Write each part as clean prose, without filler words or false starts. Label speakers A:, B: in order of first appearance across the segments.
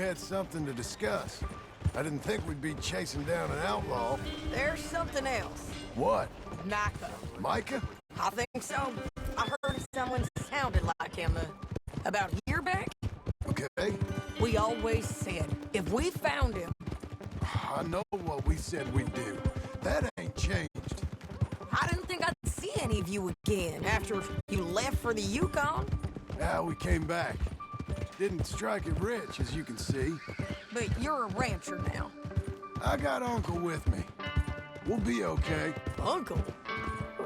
A: had something to discuss. I didn't think we'd be chasing down an outlaw.
B: There's something else.
A: What?
B: Micah.
A: Micah?
B: I think so. I heard someone sounded like him about a year back.
A: Okay.
B: We always said, if we found him...
A: I know what we said we'd do. That ain't changed.
B: I didn't think I'd see any of you again after you left for the Yukon.
A: Now we came back. Didn't strike it rich, as you can see.
B: But you're a rancher now.
A: I got Uncle with me. We'll be okay.
B: Uncle?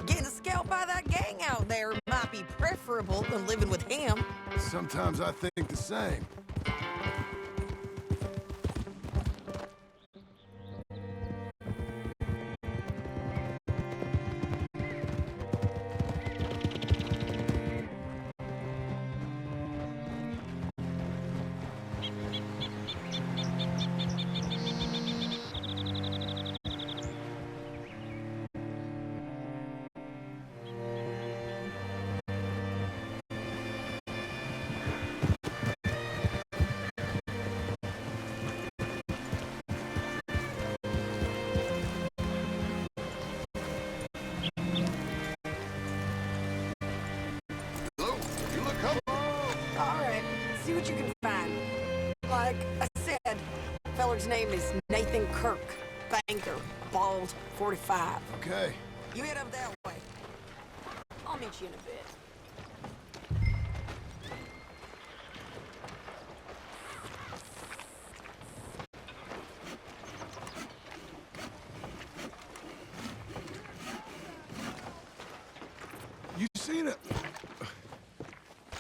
B: Getting scalped by that gang out there might be preferable than living with him.
A: Sometimes I think the same.
B: See what you can find. Like I said, feller's name is Nathan Kirk. Banker, bald, 45.
A: Okay.
B: You head up that way. I'll meet you in a bit.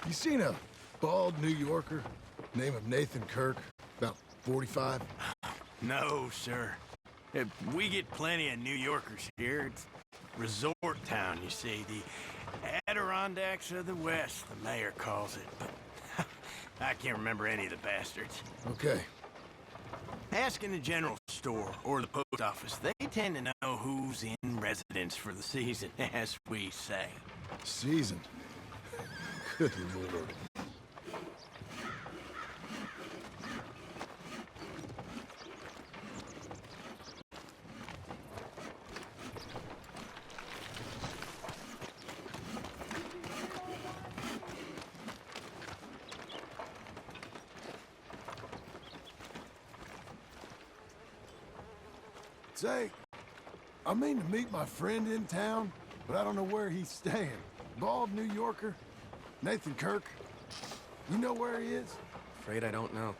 A: You seen a bald New Yorker, name of Nathan Kirk, about 45?
C: No, sir. We get plenty of New Yorkers here. It's resort town, you see. The Adirondacks of the West, the mayor calls it. But I can't remember any of the bastards.
A: Okay.
C: Ask in the general store or the post office. They tend to know who's in residence for the season, as we say.
A: Season? Good Lord. Say, I mean to meet my friend in town, but I don't know where he's staying. Bald New Yorker? Nathan Kirk? You know where he is?
D: Afraid I don't know.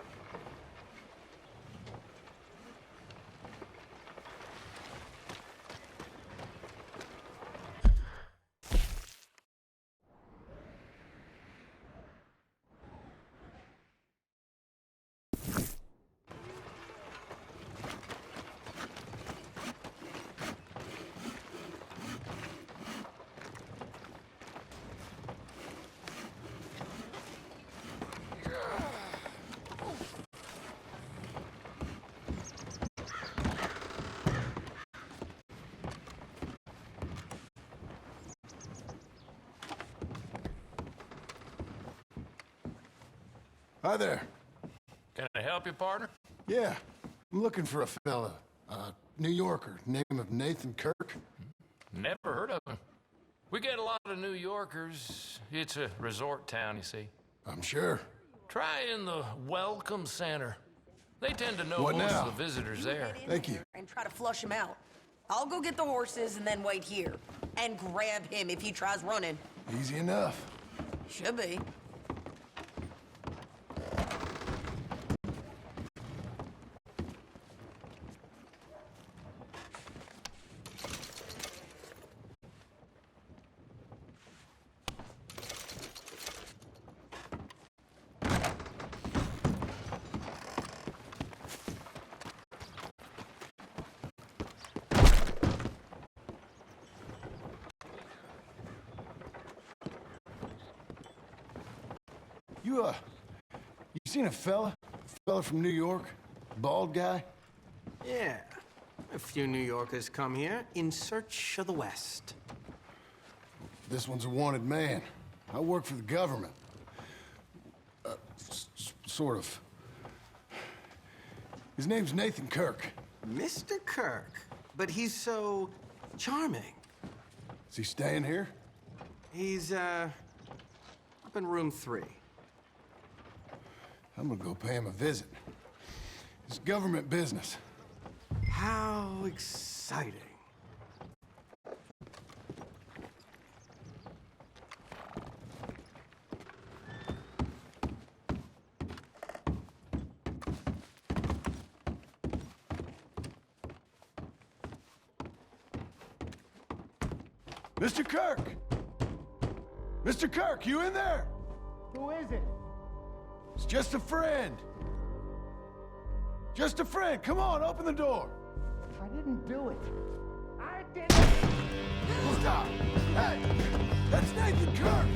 A: Hi there.
E: Can I help you, partner?
A: Yeah, I'm looking for a fella. New Yorker, name of Nathan Kirk.
E: Never heard of him. We get a lot of New Yorkers. It's a resort town, you see.
A: I'm sure.
E: Try in the Welcome Center. They tend to know
A: What
E: most
A: now?
E: of the visitors there.
A: Thank you.
B: And try to flush him out. I'll go get the horses and then wait here. And grab him if he tries running.
A: Easy enough.
B: Should be.
A: You seen a fella? Fella from New York? Bald guy?
D: Yeah. A few New Yorkers come here in search of the West.
A: This one's a wanted man. I work for the government. Sort of. His name's Nathan Kirk.
D: Mr. Kirk. But he's so charming.
A: Is he staying here?
D: He's, up in room 3.
A: I'm gonna go pay him a visit. It's government business.
D: How exciting.
A: Mr. Kirk! Mr. Kirk, you in there?
F: Who is it?
A: It's just a friend. Just a friend. Come on, open the door.
F: I didn't do it. I didn't.
A: Stop! Hey! That's Nathan Kirk!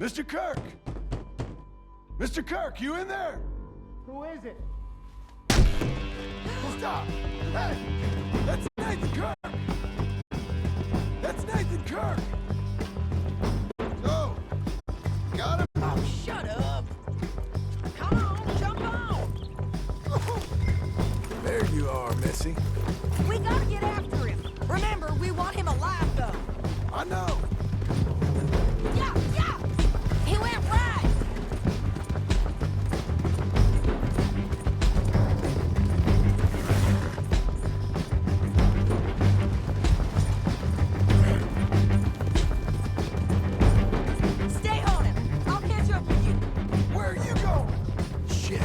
A: Mr. Kirk! Mr. Kirk, you in there?
F: Who is it?
A: Stop! Hey! That's Nathan Kirk! That's Nathan Kirk! So, got him?
B: Oh, shut up! Come on, jump on!
A: There you are, Missy.
B: We gotta get after him. Remember, we want him alive, though.
A: I know.
B: Yeah, yeah! He went right! Stay on him. I'll catch up with you.
A: Where are you going? Shit.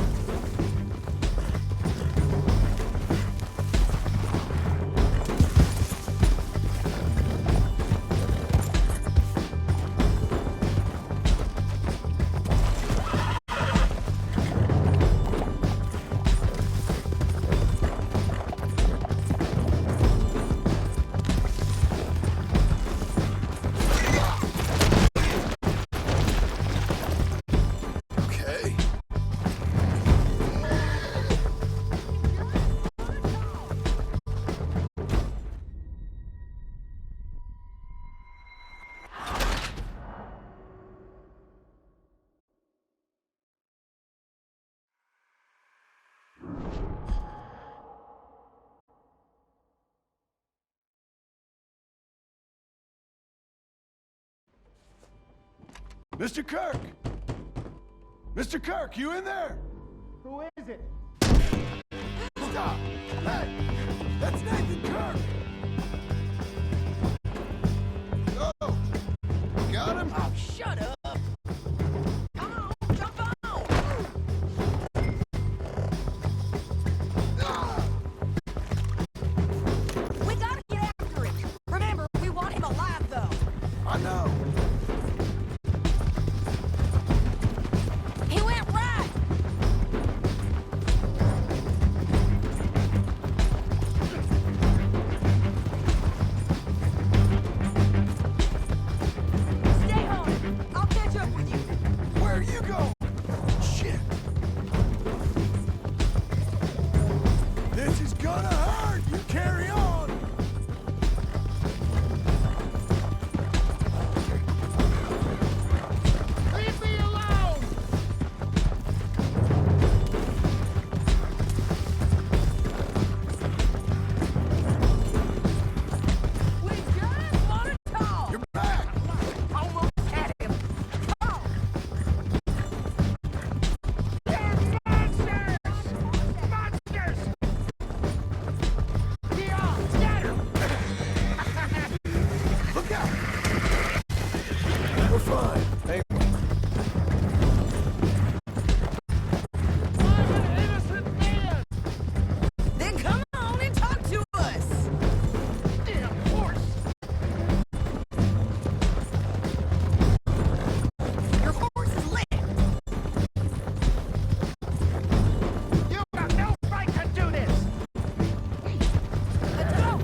A: Mr. Kirk! Mr. Kirk, you in there?
F: Who is it?
A: Stop! Hey! That's Nathan Kirk! Oh! Got him?
B: Oh, shut up! Come on, jump on! We gotta get after him. Remember, we want him alive, though.
A: I know.
B: He went right. Stay home. I'll catch up with you.
A: Where are you going? Shit. This is gonna hurt. You carry on.
F: Leave me alone!
B: We just want to talk.
A: You're back.
B: Almost had him. Talk.
F: They're monsters! Monsters! Dion, scatter!
A: Look out. We're fine. Hey,
F: I'm an innocent man!
B: Then come on and talk to us.
F: Damn horse!
B: Your horse is lit.
F: You got no right to do this!
B: Let's go.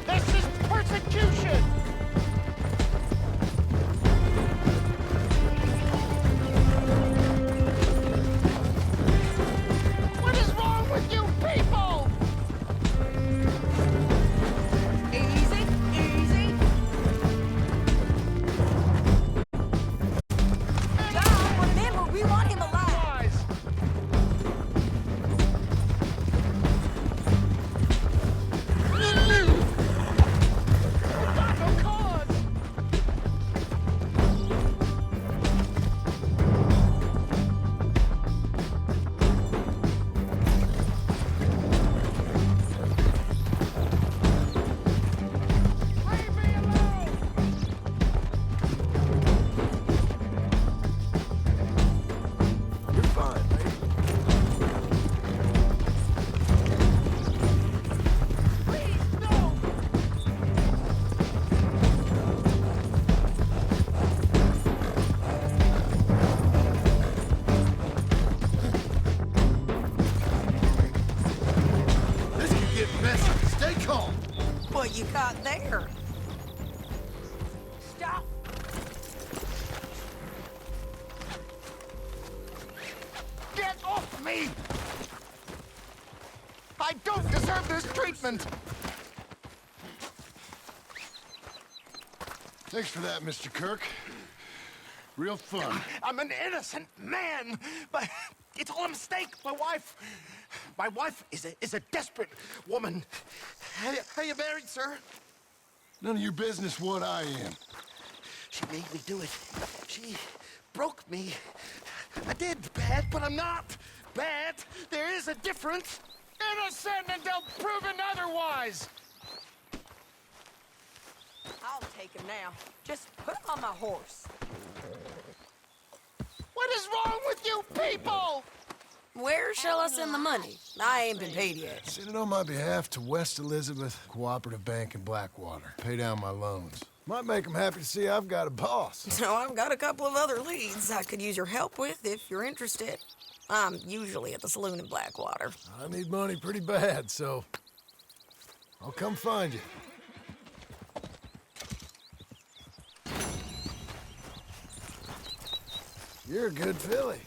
F: This is persecution! What is wrong with you people?
B: Easy, easy. John, remember, we want him alive.
F: Lies! Got no cause! Leave me alone!
A: you're fine, mate.
F: Please, no!
A: This could get messy. Stay calm.
B: What you got there? Stop.
F: Get off me! I don't deserve this treatment!
A: Thanks for that, Mr. Kirk. Real fun.
F: I'm an innocent man, but it's all a mistake. My wife is a desperate woman. Are you married, sir?
A: None of your business what I am.
F: She made me do it. She broke me. I did bad, but I'm not bad. There is a difference. Innocent until proven otherwise.
B: I'll take him now. Just put him on my horse.
F: What is wrong with you people?
B: Where shall I send the money? I ain't been paid yet.
A: Send it on my behalf to West Elizabeth Cooperative Bank in Blackwater. Pay down my loans. Might make them happy to see I've got a boss.
B: So I've got a couple of other leads I could use your help with if you're interested. I'm usually at the saloon in Blackwater.
A: I need money pretty bad, so I'll come find you. You're a good filly.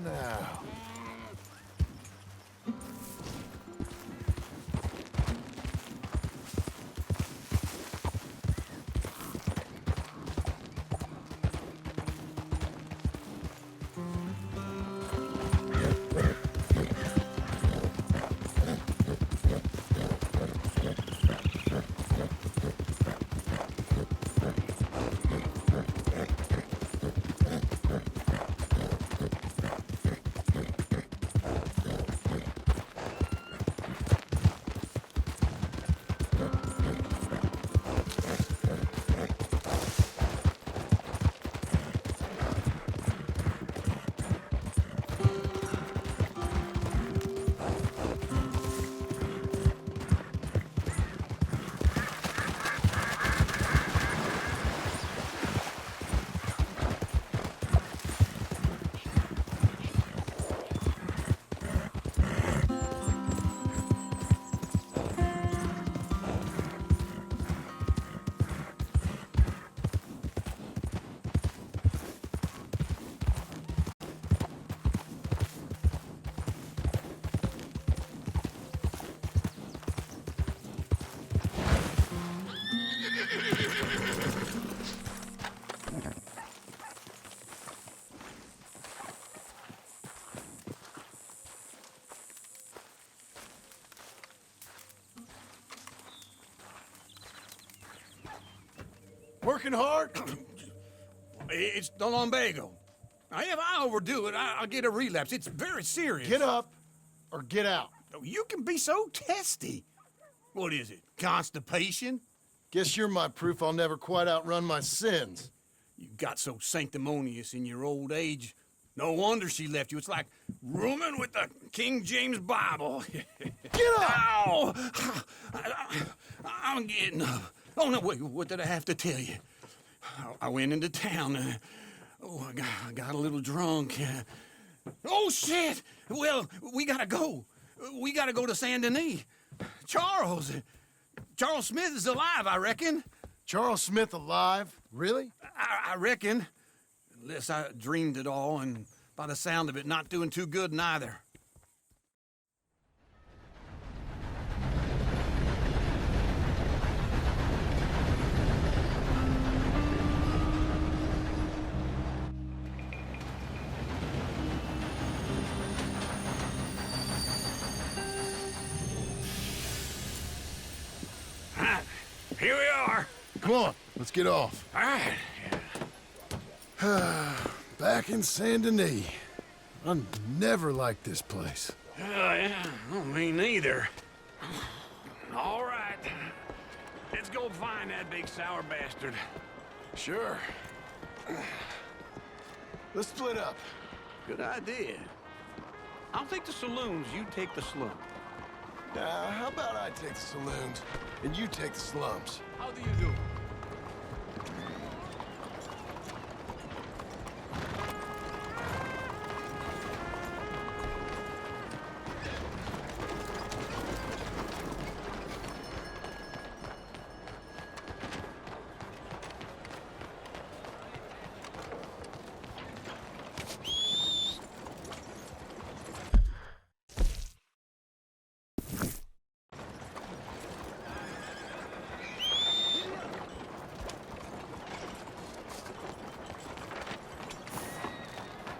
A: on now. Working hard?
G: It's the lumbago. Now, if I overdo it, I'll get a relapse. It's very serious.
A: Get up or get out.
G: You can be so testy. What is it, constipation?
A: Guess you're my proof I'll never quite outrun my sins.
G: You got so sanctimonious in your old age. No wonder she left you. It's like rooming with the King James Bible.
A: Get up!
G: Ow! I'm getting up. Oh, no, wait, what did I have to tell you? I went into town. I got a little drunk. Oh, shit! Well, we gotta go. We gotta go to Saint Denis. Charles Smith is alive, I reckon.
A: Charles Smith alive? Really?
G: I reckon. Unless I dreamed it all, and by the sound of it, not doing too good neither. Here we are.
A: Come on, let's get off.
G: All right.
A: Back in Saint Denis. I never liked this place.
G: Yeah, well, me neither. All right. Let's go find that big sour bastard.
A: Sure. Let's split up.
G: Good idea. I'll take the saloons, you take the slum.
A: How about I take the saloons and you take the slums?
G: How do you do?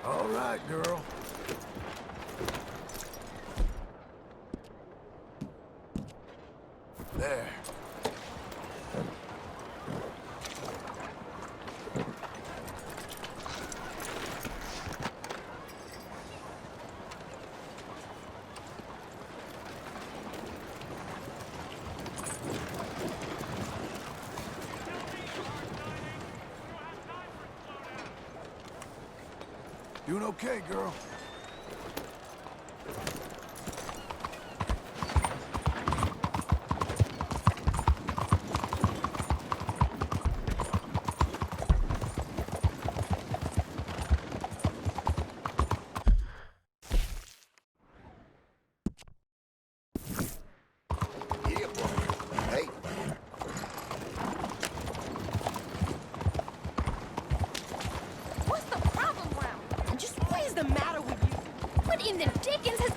A: All right, girl. There. Doing okay, girl. Yeah, boy. Hey.
H: What's the problem, Brown? Just what is the matter with What in the dickens has...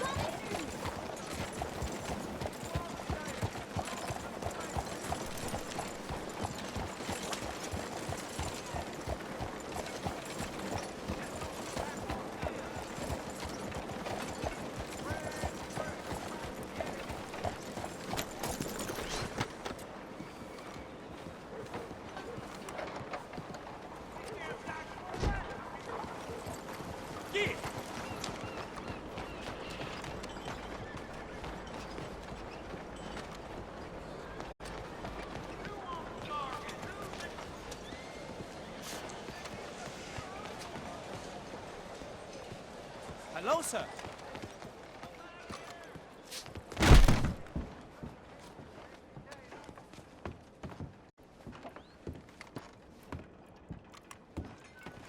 I: Hello, sir.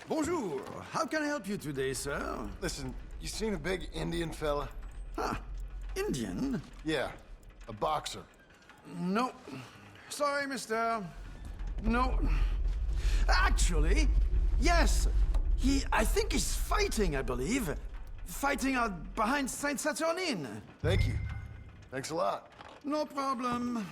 J: Bonjour. How can I help you today, sir?
A: Listen, you seen a big Indian fella?
J: Huh. Indian?
A: Yeah, a boxer.
J: No. Sorry, mister. No. Actually, yes. I think he's fighting, I believe. Fighting out behind Saint Saturnine.
A: Thank you. Thanks a lot.
J: No problem.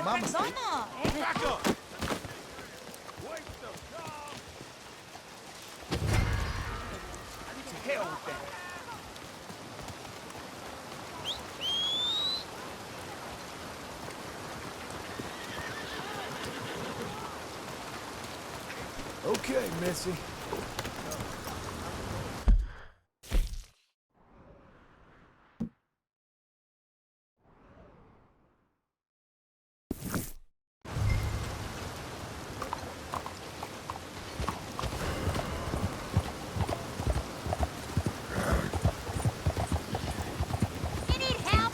H: Perdona.
I: Back up! To hell with that.
A: Okay, Missy.
H: You need help?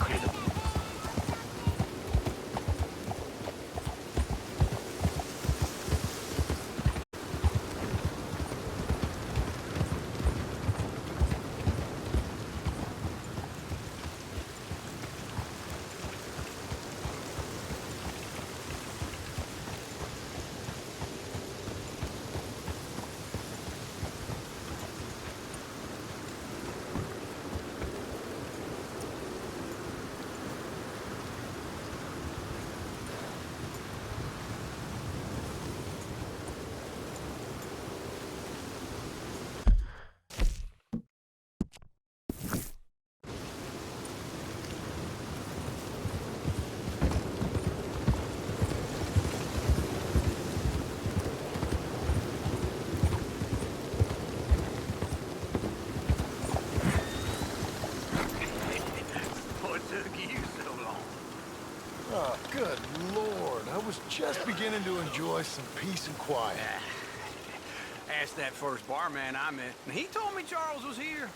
A: Oh, good Lord. I was just beginning to enjoy some peace and quiet.
C: Asked that first barman I met, and he told me Charles was here.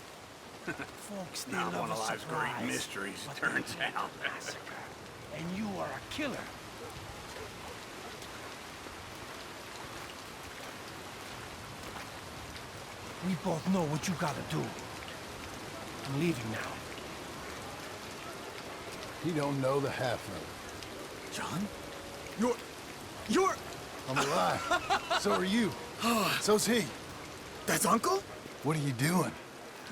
I: Folks still
C: Not
I: love
C: one of
I: a
C: life's
I: surprise,
C: great mysteries,
I: but
C: it turns
I: they hate
C: out.
I: a massacre. And you are a killer. We both know what you gotta do. I'm leaving now.
A: He don't know the half of it.
J: John? You're...
A: I'm alive. So are you. So's he.
J: That's Uncle?
A: What are you doing?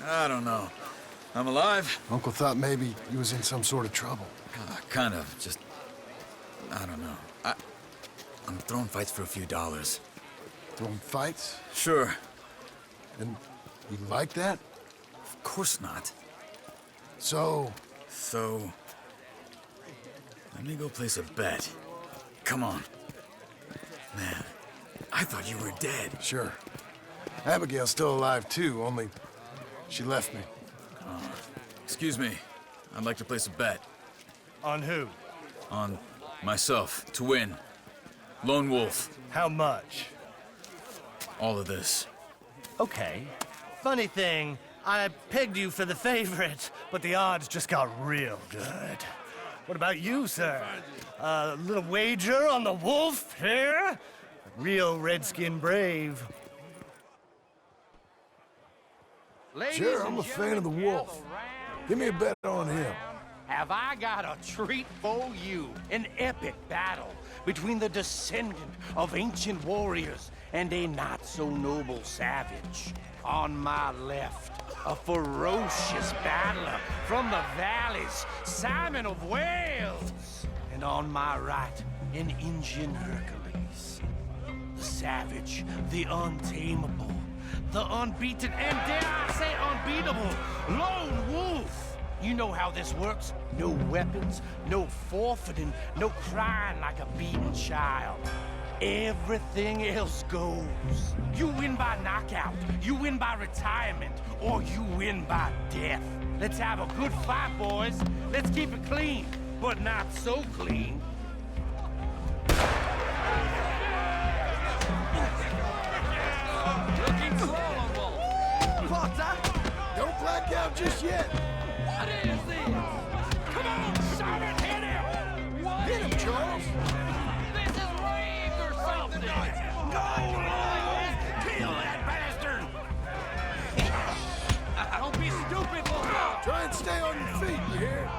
K: I don't know. I'm alive.
A: Uncle thought maybe he was in some sort of trouble.
K: Kind of. Just... I don't know. I'm throwing fights for a few dollars.
A: Throwing fights?
K: Sure.
A: And you like that?
K: Of course not.
A: So...
K: So... Let me go place a bet. Come on. Man, I thought you were dead.
A: Sure. Abigail's still alive too, only she left me.
K: Excuse me. I'd like to place a bet.
I: On who?
K: On myself, to win. Lone Wolf.
I: How much?
K: All of this.
I: Okay. Funny thing, I pegged you for the favorite, but the odds just got real good. What about you, sir? A little wager on the wolf here? Real redskin brave.
A: Sure, I'm a fan of the wolf. Give me a bet on him.
L: have I got a treat for you. An epic battle between the descendant of ancient warriors and a not-so-noble savage. On my left, a ferocious battler from the valleys, Simon of Wales. And on my right, an Indian Hercules. The savage, the untamable, the unbeaten, and dare I say unbeatable, Lone Wolf. You know how this works. No weapons, no forfeiting, no crying like a beaten child. Everything else goes. You win by knockout, you win by retirement, or you win by death. Let's have a good fight, boys. Let's keep it clean, but not so clean.
E: Looking slow, Wolf.
A: Potter! Don't black out just yet.
E: What is this? Come on, Simon, hit him! What
A: Hit him, Charles.
E: This is rigged or something!
L: Go, Lord! Kill that bastard!
E: Don't be stupid, Wolf!
A: Try and stay on your feet, you hear?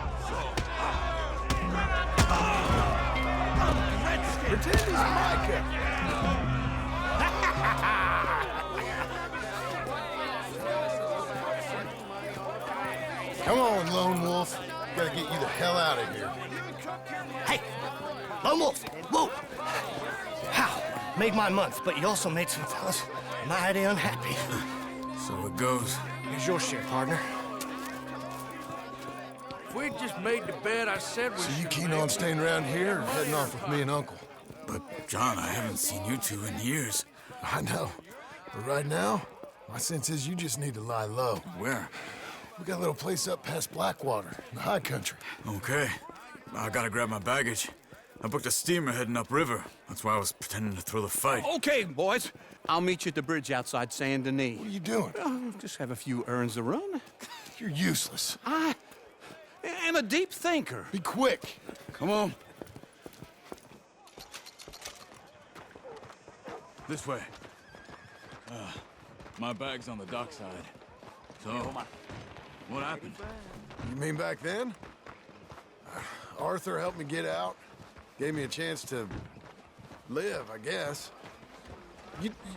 A: Pretend he's Micah. Come on, Lone Wolf. Gotta get you the hell out of here.
I: Hey, Lone Wolf, whoa! How? Made my month, but you also made some fellas mighty unhappy.
K: So it goes.
I: Here's your share, partner.
C: If we'd just made the bed I said we
A: So you
C: should
A: keen
C: make,
A: on staying around here or heading off with me and Uncle?
K: But, John, I haven't seen you two in years.
A: I know. But right now, my sense is you just need to lie low.
K: Where?
A: We got a little place up past Blackwater, in the high country.
K: Okay. I gotta grab my baggage. I booked a steamer heading upriver. That's why I was pretending to throw the fight.
G: Okay, boys. I'll meet you at the bridge outside Saint Denis.
A: What are you doing?
G: Just have a few errands to run.
A: You're useless.
G: I am a deep thinker.
A: Be quick.
K: Come on. This way. My bag's on the dockside. So, what happened?
A: You mean back then? Arthur helped me get out. Gave me a chance to live, I guess.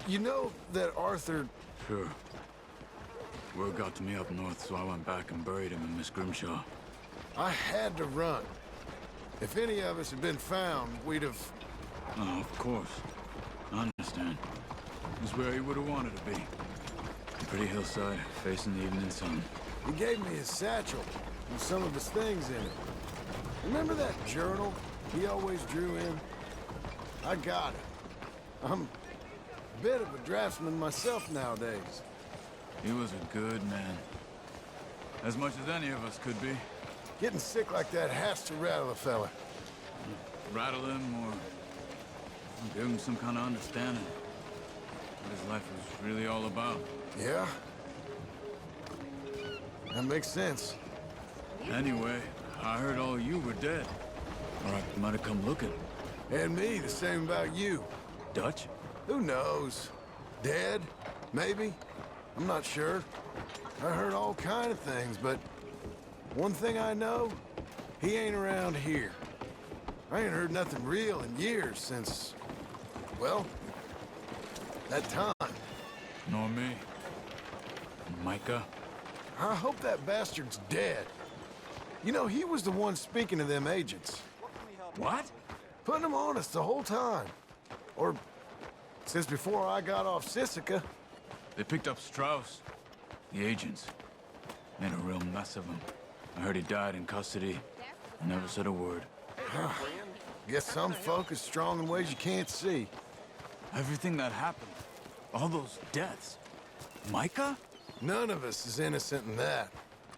A: You know that Arthur...
K: Sure. Word got to me up north, so I went back and buried him in Miss Grimshaw.
A: I had to run. If any of us had been found, we'd have...
K: Oh, of course. I understand. He's where he would have wanted to be. A pretty hillside, facing the evening sun.
A: He gave me his satchel with some of his things in it. Remember that journal he always drew in? I got it. I'm a bit of a draftsman myself nowadays.
K: He was a good man. As much as any of us could be.
A: Getting sick like that has to rattle a fella.
K: Rattle him or give him some kind of understanding. What his life was really all about.
A: Yeah? That makes sense.
K: Anyway, I heard all you were dead. Or I might have come looking.
A: And me, the same about you.
K: Dutch?
A: Who knows? Dead? Maybe? I'm not sure. I heard all kind of things, but one thing I know, he ain't around here. I ain't heard nothing real in years since, well, that time.
K: Nor me. Micah?
A: I hope that bastard's dead. You know, he was the one speaking to them agents.
K: What?
A: Putting them on us the whole time. Or since before I got off Sisika.
K: They picked up Strauss. The agents. Made a real mess of him. I heard he died in custody. Never said a word.
A: Guess some folk is strong in ways you can't see.
K: Everything that happened. All those deaths. Micah?
A: None of us is innocent in that.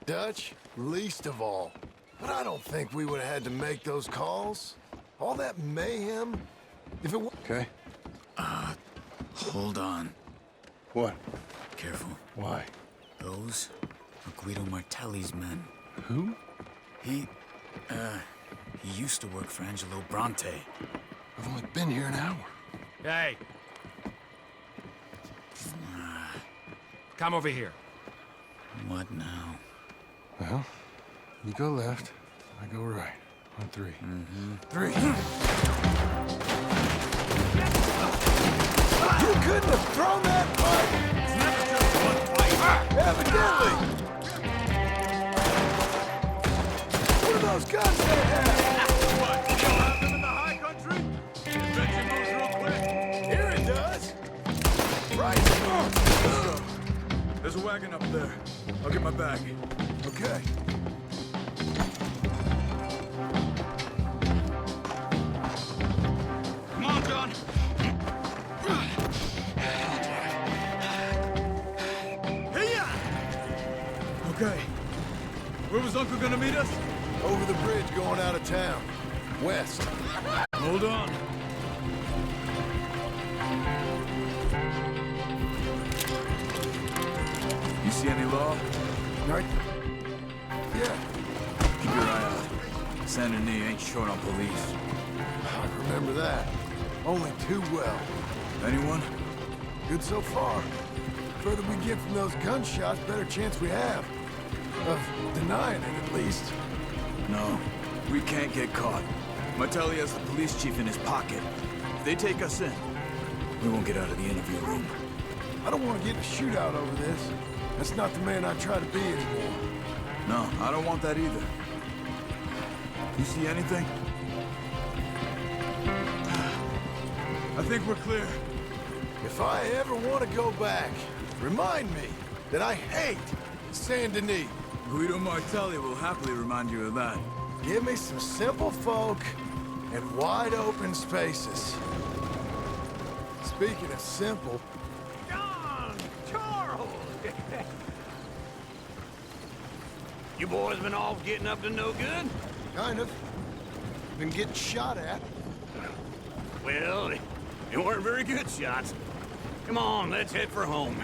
A: Dutch, least of all. But I don't think we would have had to make those calls. All that mayhem. If it was... Okay.
K: Hold on.
A: What?
K: Careful.
A: Why?
K: Those are Guido Martelli's men.
A: Who?
K: He used to work for Angelo Bronte.
A: I've only been here an hour.
E: Hey. Come over here.
K: What now?
A: Well, you go left, I go right. On 3. 3. You couldn't have thrown that pipe! It's never just one pipe! Evidently! What are those guns they have? What, you don't have them in the high country? Invention moves real quick. Here it does! Right! Let's go.
K: There's a wagon up there. I'll get my bag.
A: Okay.
G: Come on, John.
K: Okay. Where was Uncle gonna meet us?
A: Over the bridge going out of town. West.
K: Hold on. You see any law?
A: Right? Yeah.
K: Keep your eye out. Saint Denis ain't short on police.
A: I remember that. Only too well.
K: Anyone?
A: Good so far. Further we get from those gunshots, better chance we have. Of denying it, at least.
K: No. We can't get caught. Martelli has the police chief in his pocket. If they take us in, we won't get out of the interview room.
A: I don't want to get in a shootout over this. That's not the man I try to be anymore.
K: No, I don't want that either. You see anything? I think we're clear.
A: If I ever want to go back, remind me that I hate Saint Denis.
K: Guido Martelli will happily remind you of that.
A: Give me some simple folk and wide open spaces. Speaking of simple...
C: John! Charles! You boys been off getting up to no good?
A: Kind of. Been getting shot at.
C: Well, they weren't very good shots. Come on, let's head for home.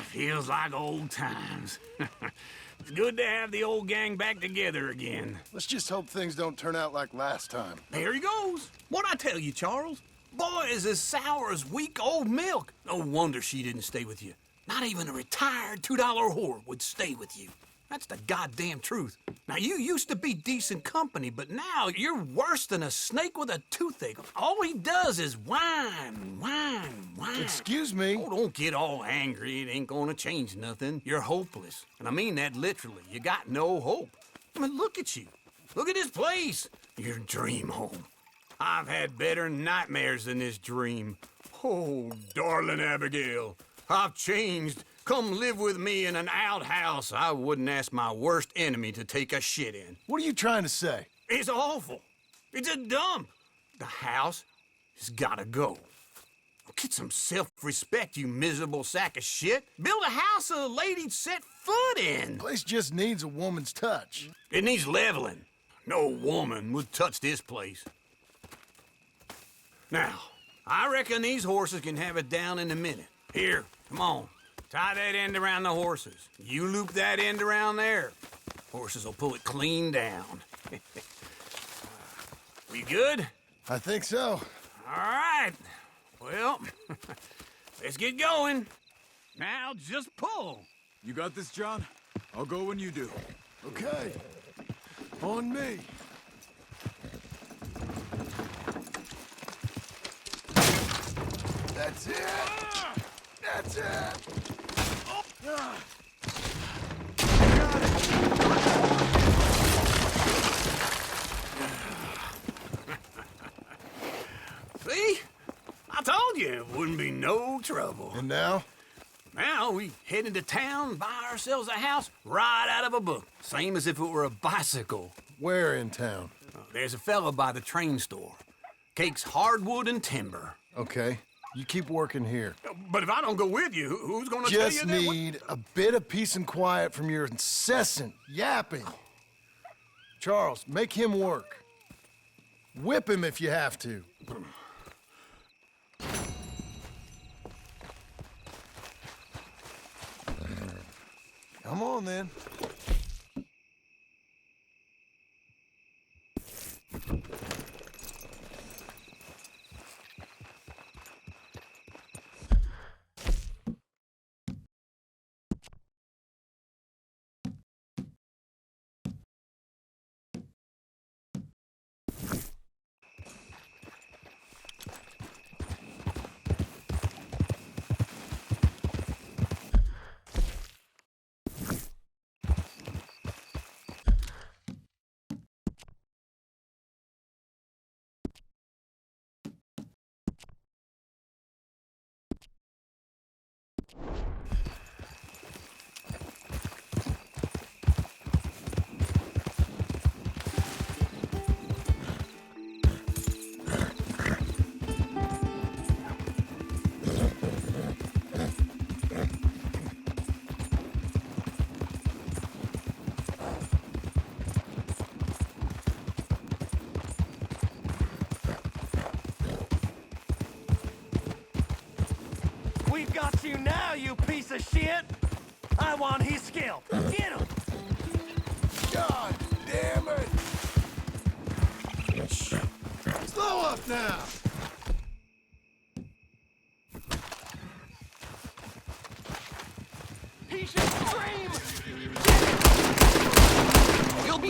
C: Feels like old times. It's good to have the old gang back together again.
A: Let's just hope things don't turn out like last time.
C: There he goes. What'd I tell you, Charles? Boy is as sour as weak old milk. No wonder she didn't stay with you. Not even a retired $2 whore would stay with you. That's the goddamn truth. Now, you used to be decent company, but now you're worse than a snake with a toothache. All he does is whine, whine, whine.
A: Excuse me?
C: Oh, don't get all angry. It ain't gonna change nothing. You're hopeless. And I mean that literally. You got no hope. I mean, look at you. Look at this place. Your dream home.
G: I've had better nightmares than this dream. Oh, darling Abigail, I've changed. Come live with me in an outhouse I wouldn't ask my worst enemy to take a shit in.
A: What are you trying to say?
G: It's awful. It's a dump. The house has gotta go. Get some self-respect, you miserable sack of shit. Build a house a lady'd set foot in.
A: The place just needs a woman's touch.
G: It needs leveling. No woman would touch this place. Now, I reckon these horses can have it down in a minute. Here, come on. Tie that end around the horses. You loop that end around there. Horses will pull it clean down. We good?
A: I think so.
G: All right. Well, let's get going. Now, just pull.
M: You got this, John? I'll go when you do.
A: Okay. On me. That's it. That's it.
G: See? I told you it wouldn't be no trouble.
A: And now?
G: Now we head into town, buy ourselves a house right out of a book. Same as if it were a bicycle.
A: Where in town?
G: There's a fella by the train store. Cakes hardwood and timber.
A: Okay. You keep working here.
G: But if I don't go with you, who's gonna tell you
A: Just
G: that?
A: need a bit of peace and quiet from your incessant yapping. Charles, make him work. Whip him if you have to. Come on, then.
I: We've got you now, you piece of shit! I want his scalp. Get him!
A: God damn it! Slow up now!
I: He should scream!
F: You'll be...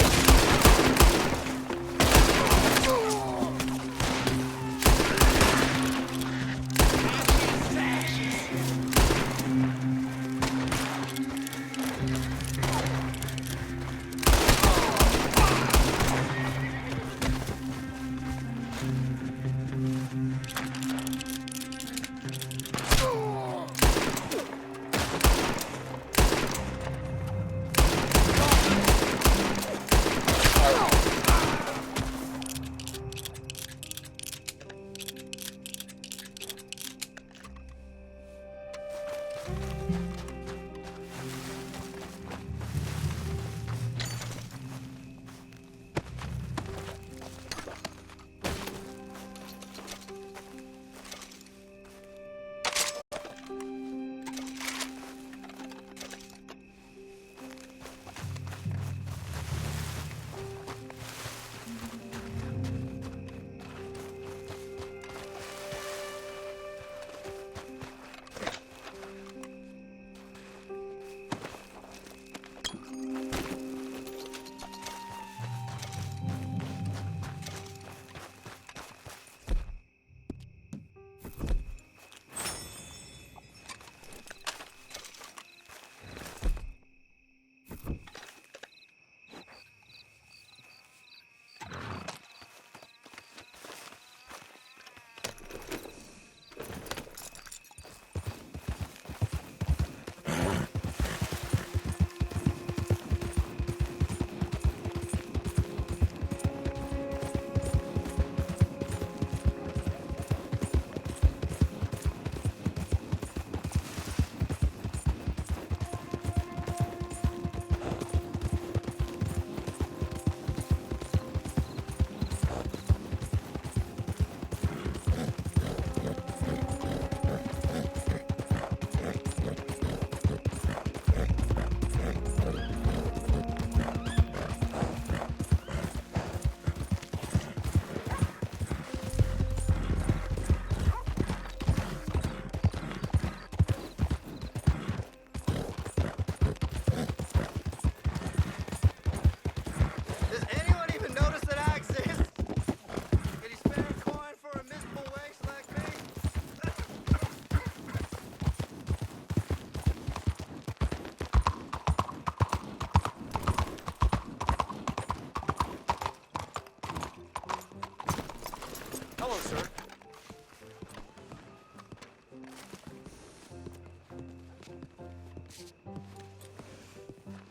E: Hello, sir.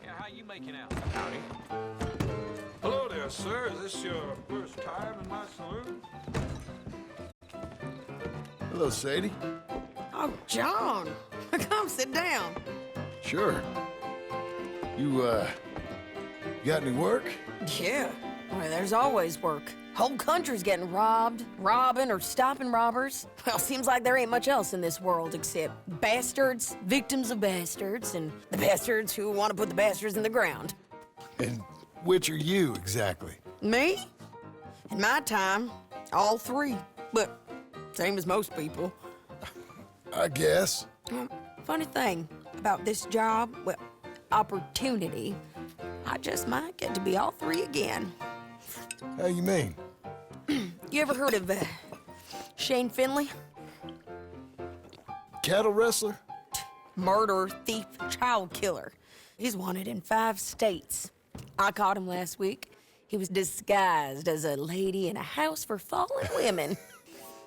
E: Yeah, how you making out? Howdy.
N: Hello there, sir. Is this your first time in my saloon?
A: Hello, Sadie.
B: Oh, John. Come sit down.
A: Sure. You got any work?
B: Yeah. Well, there's always work. Whole country's getting robbed, robbing, or stopping robbers. Well, seems like there ain't much else in this world except bastards, victims of bastards, and the bastards who want to put the bastards in the ground.
A: And which are you, exactly?
B: Me? In my time, all three. But same as most people.
A: I guess.
B: Funny thing about this job, well, opportunity, I just might get to be all three again.
A: How you mean?
B: You ever heard of Shane Finley?
A: Cattle wrestler?
B: Murderer, thief, child killer. He's wanted in 5 states. I caught him last week. He was disguised as a lady in a house for fallen women.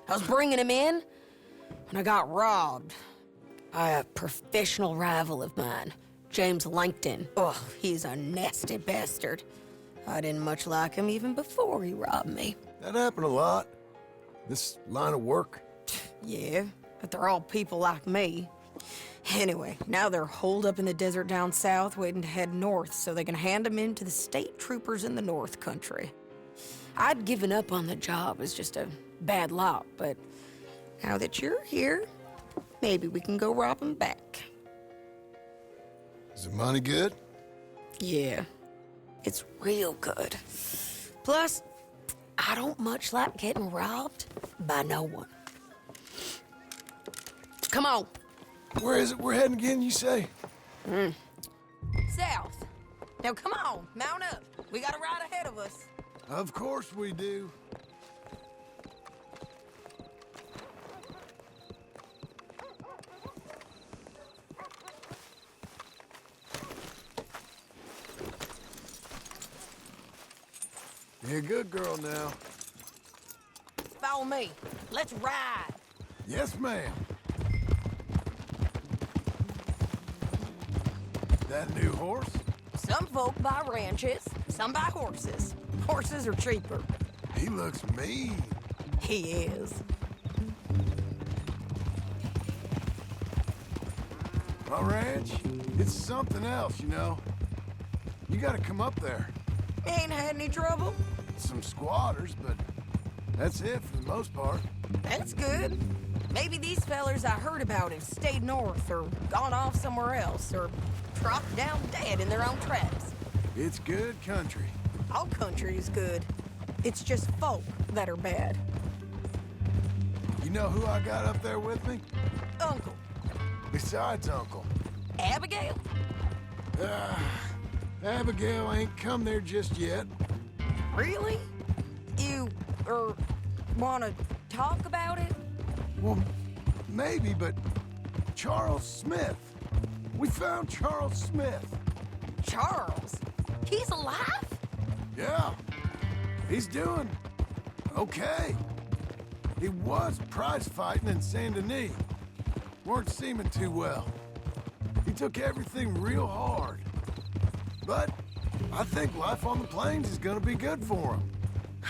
B: I was bringing him in when I got robbed by a professional rival of mine, James Langton. Oh, he's a nasty bastard. I didn't much like him even before he robbed me.
A: That happened a lot. This line of work.
B: Yeah, but they're all people like me. Anyway, now they're holed up in the desert down south, waiting to head north so they can hand them in to the state troopers in the north country. I'd given up on the job as just a bad lot, but now that you're here, maybe we can go rob them back.
A: Is the money good?
B: Yeah, it's real good. Plus, I don't much like getting robbed by no one. Come on.
A: Where is it we're heading again, you say?
B: South. Now come on, mount up. We got a ride ahead of us.
A: Of course we do. You're a good girl now.
B: Follow me. Let's ride.
A: Yes, ma'am. That new horse?
B: Some folk buy ranches, some buy horses. Horses are cheaper.
A: He looks mean.
B: He is.
A: My ranch, it's something else, you know. You gotta come up there.
B: Ain't had any trouble?
A: Some squatters, but that's it for the most part.
B: That's good. Maybe these fellers I heard about have stayed north or gone off somewhere else or dropped down dead in their own tracks.
A: It's good country.
B: All country is good. It's just folk that are bad.
A: You know who I got up there with me?
B: Uncle.
A: Besides Uncle.
B: Abigail?
A: Abigail ain't come there just yet.
B: Really? You, wanna talk about it?
A: Well, maybe, but Charles Smith. We found Charles Smith.
B: Charles? He's alive?
A: Yeah. He's doing okay. He was prize fighting in Saint Denis. Weren't seeming too well. He took everything real hard. But I think life on the plains is gonna be good for him.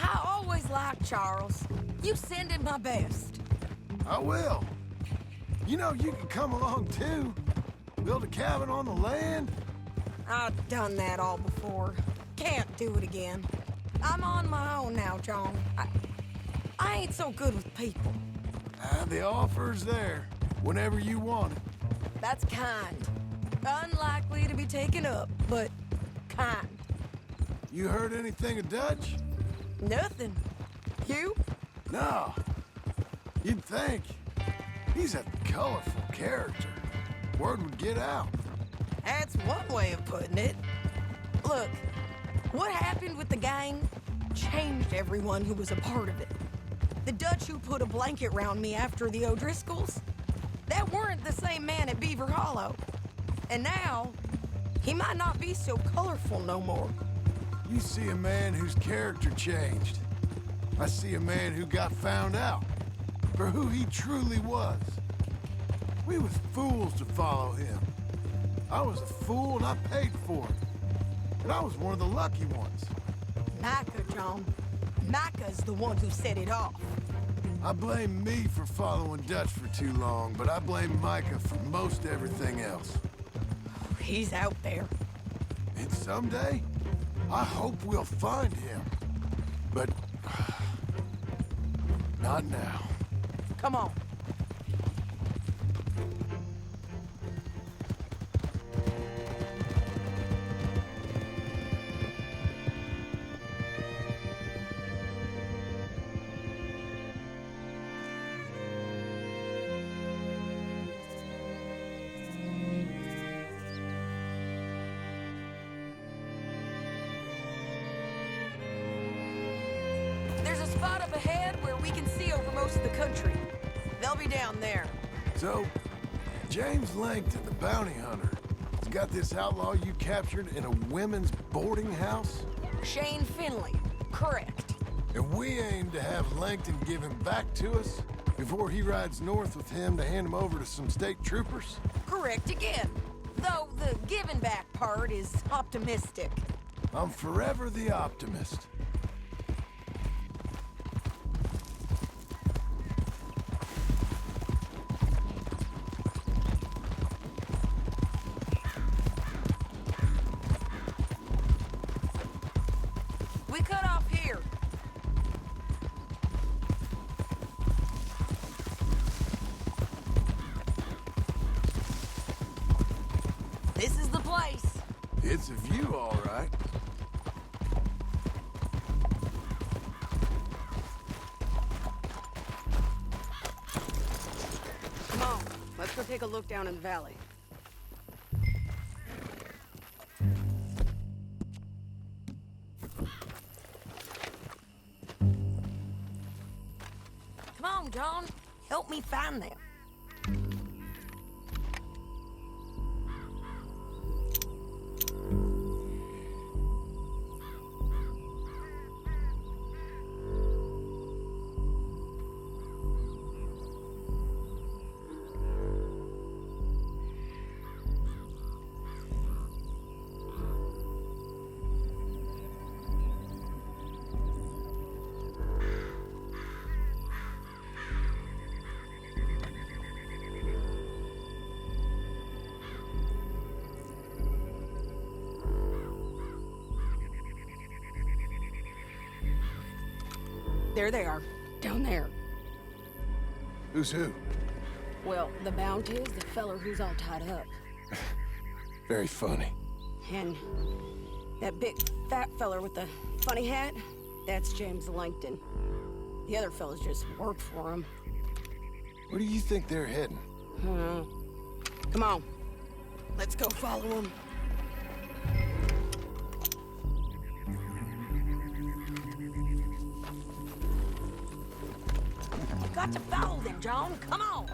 B: I always liked Charles. You send him my best.
A: I will. You know, you can come along too. Build a cabin on the land.
B: I've done that all before. Can't do it again. I'm on my own now, John. I ain't so good with people.
A: The offer's there, whenever you want it.
B: That's kind. Unlikely to be taken up, but kind.
A: You heard anything of Dutch?
B: Nothing. You?
A: No. You'd think. He's a colorful character. Word would get out.
B: That's one way of putting it. Look, what happened with the gang changed everyone who was a part of it. The Dutch who put a blanket round me after the O'Driscolls, that weren't the same man at Beaver Hollow. And now, he might not be so colorful no more.
A: You see a man whose character changed. I see a man who got found out for who he truly was. We was fools to follow him. I was a fool and I paid for it. And I was one of the lucky ones.
B: Micah, John. Micah's the one who set it off.
A: I blame me for following Dutch for too long, but I blame Micah for most everything else.
B: He's out there.
A: And someday, I hope we'll find him. But not now.
B: Come on. There's a spot up ahead where we can see over most of the country. They'll be down there.
A: So, James Langton, the bounty hunter, has got this outlaw you captured in a women's boarding house?
B: Shane Finley. Correct.
A: And we aim to have Langton give him back to us before he rides north with him to hand him over to some state troopers?
B: Correct again. Though the giving back part is optimistic.
A: I'm forever the optimist.
B: We cut off here. This is the place.
A: It's a view, all right.
B: Come on, let's go take a look down in the valley. Come on, John. Help me find them. There they are, down there.
A: Who's who?
B: Well, the bounty is the feller who's all tied up.
A: Very funny.
B: And that big fat feller with the funny hat, that's James Langton. The other fellas just work for him.
A: Where do you think they're heading?
B: Come on, let's go follow him. We've got to follow them, John. Come on.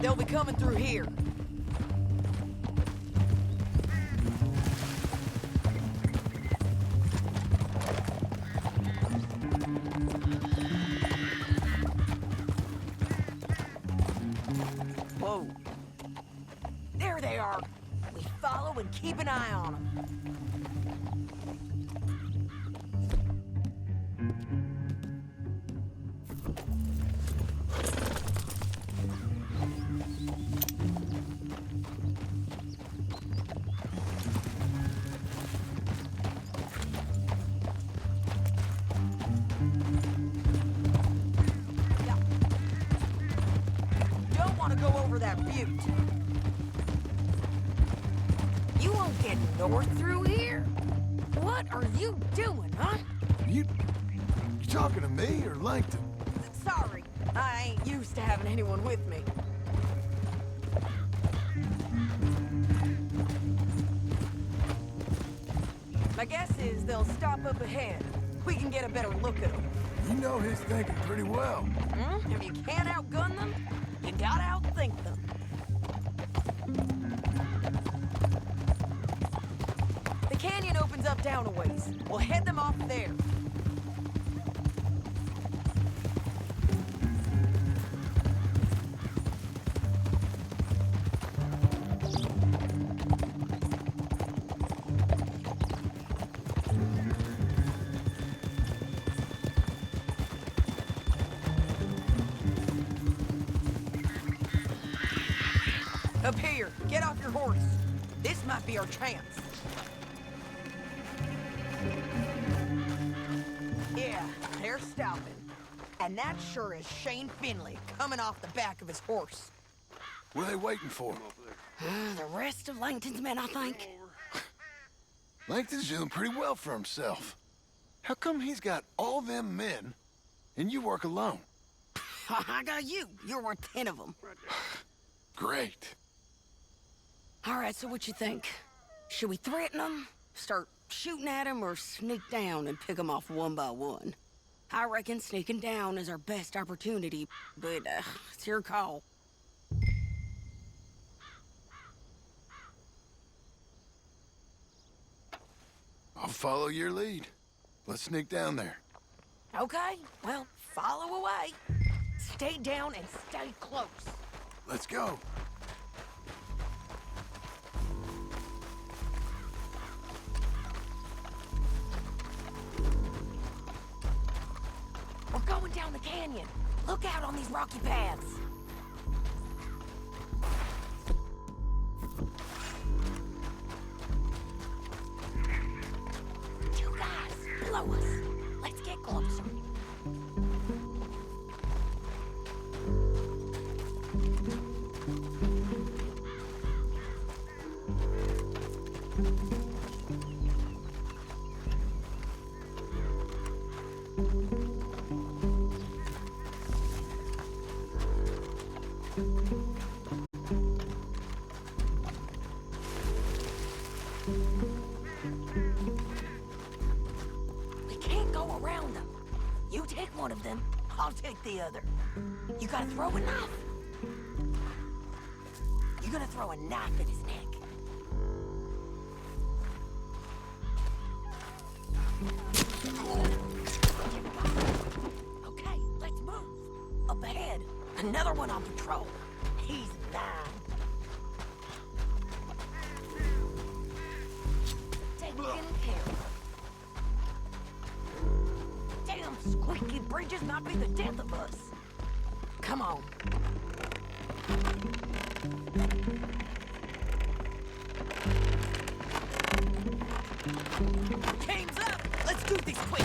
B: They'll be coming through here. Whoa. There they are. We follow and keep an eye on them. Go over that butte. You won't get north through here. What are you doing, huh?
A: You talking to me or Langton?
B: Sorry, I ain't used to having anyone with me. My guess is they'll stop up ahead. We can get a better look at them.
A: You know his thinking pretty well.
B: If you can't outgun them, you gotta outthink them. The canyon opens up down a ways. We'll head them off there. Up here, get off your horse. This might be our chance. Yeah, they're stopping. And that sure is Shane Finley coming off the back of his horse.
A: What are they waiting for?
B: The rest of Langton's men, I think.
A: Langton's doing pretty well for himself. How come he's got all them men, and you work alone?
B: I got you. You're worth 10 of them.
A: Great.
B: All right, so what you think? Should we threaten them, start shooting at them, or sneak down and pick them off one by one? I reckon sneaking down is our best opportunity, but it's your call.
A: I'll follow your lead. Let's sneak down there.
B: Okay, well, follow away. Stay down and stay close.
A: Let's go.
B: We're going down the canyon. Look out on these rocky paths. You guys, below us. Let's get closer. We can't go around them. You take one of them, I'll take the other. You gotta throw a knife. You're gonna throw a knife in his neck. Okay, let's move. Up ahead, another one on patrol. He's mine. Taken care of. Damn squeaky bridges might be the death of us. Come on. Game's up. Let's do this quick.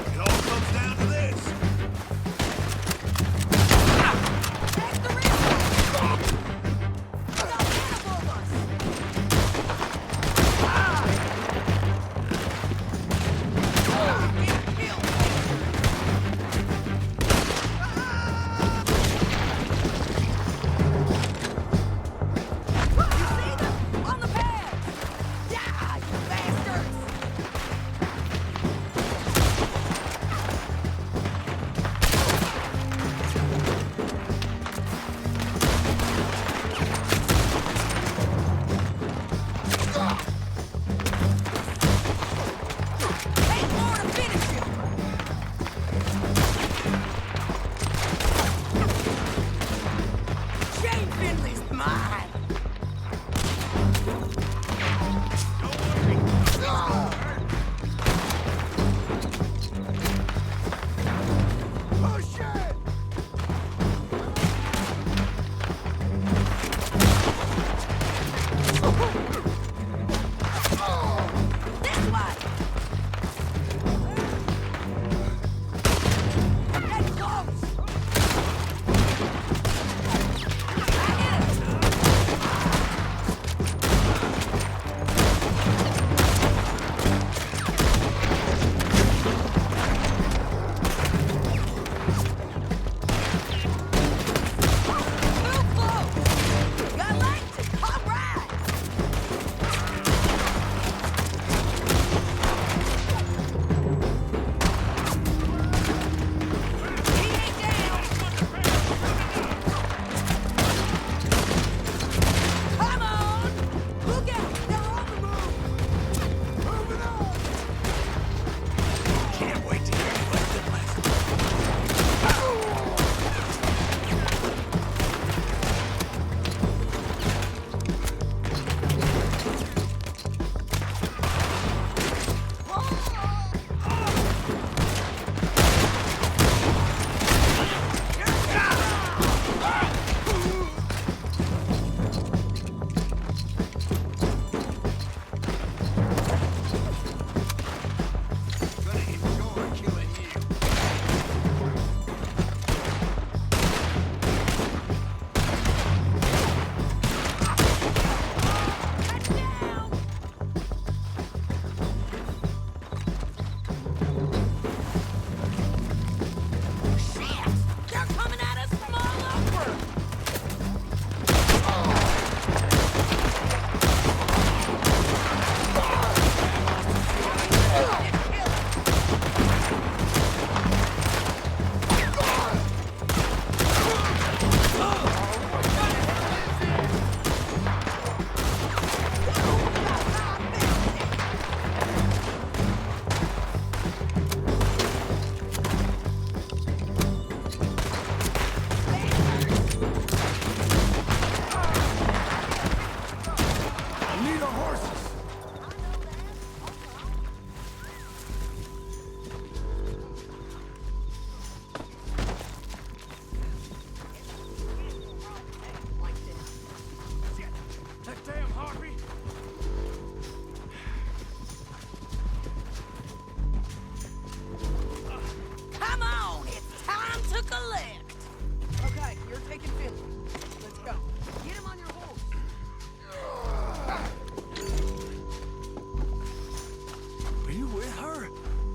F: It all comes down to this.
B: That's the real one. Got men above us. Get killed. You see that?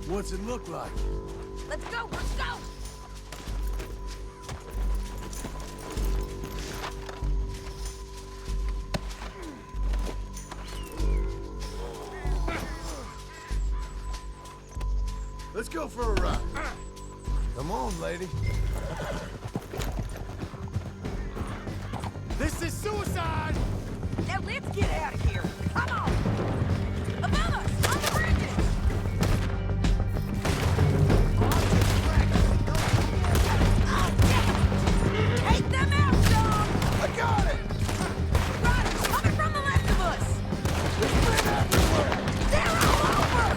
A: What's it look like?
B: Let's go, let's go!
A: Let's go for a ride. Come on, lady.
C: This is suicide!
B: Now let's get out of here. Come on! Above us, on the bridges! Take them out, John!
A: I got it!
B: Riders coming from the left of us!
A: There's men everywhere!
B: They're all over!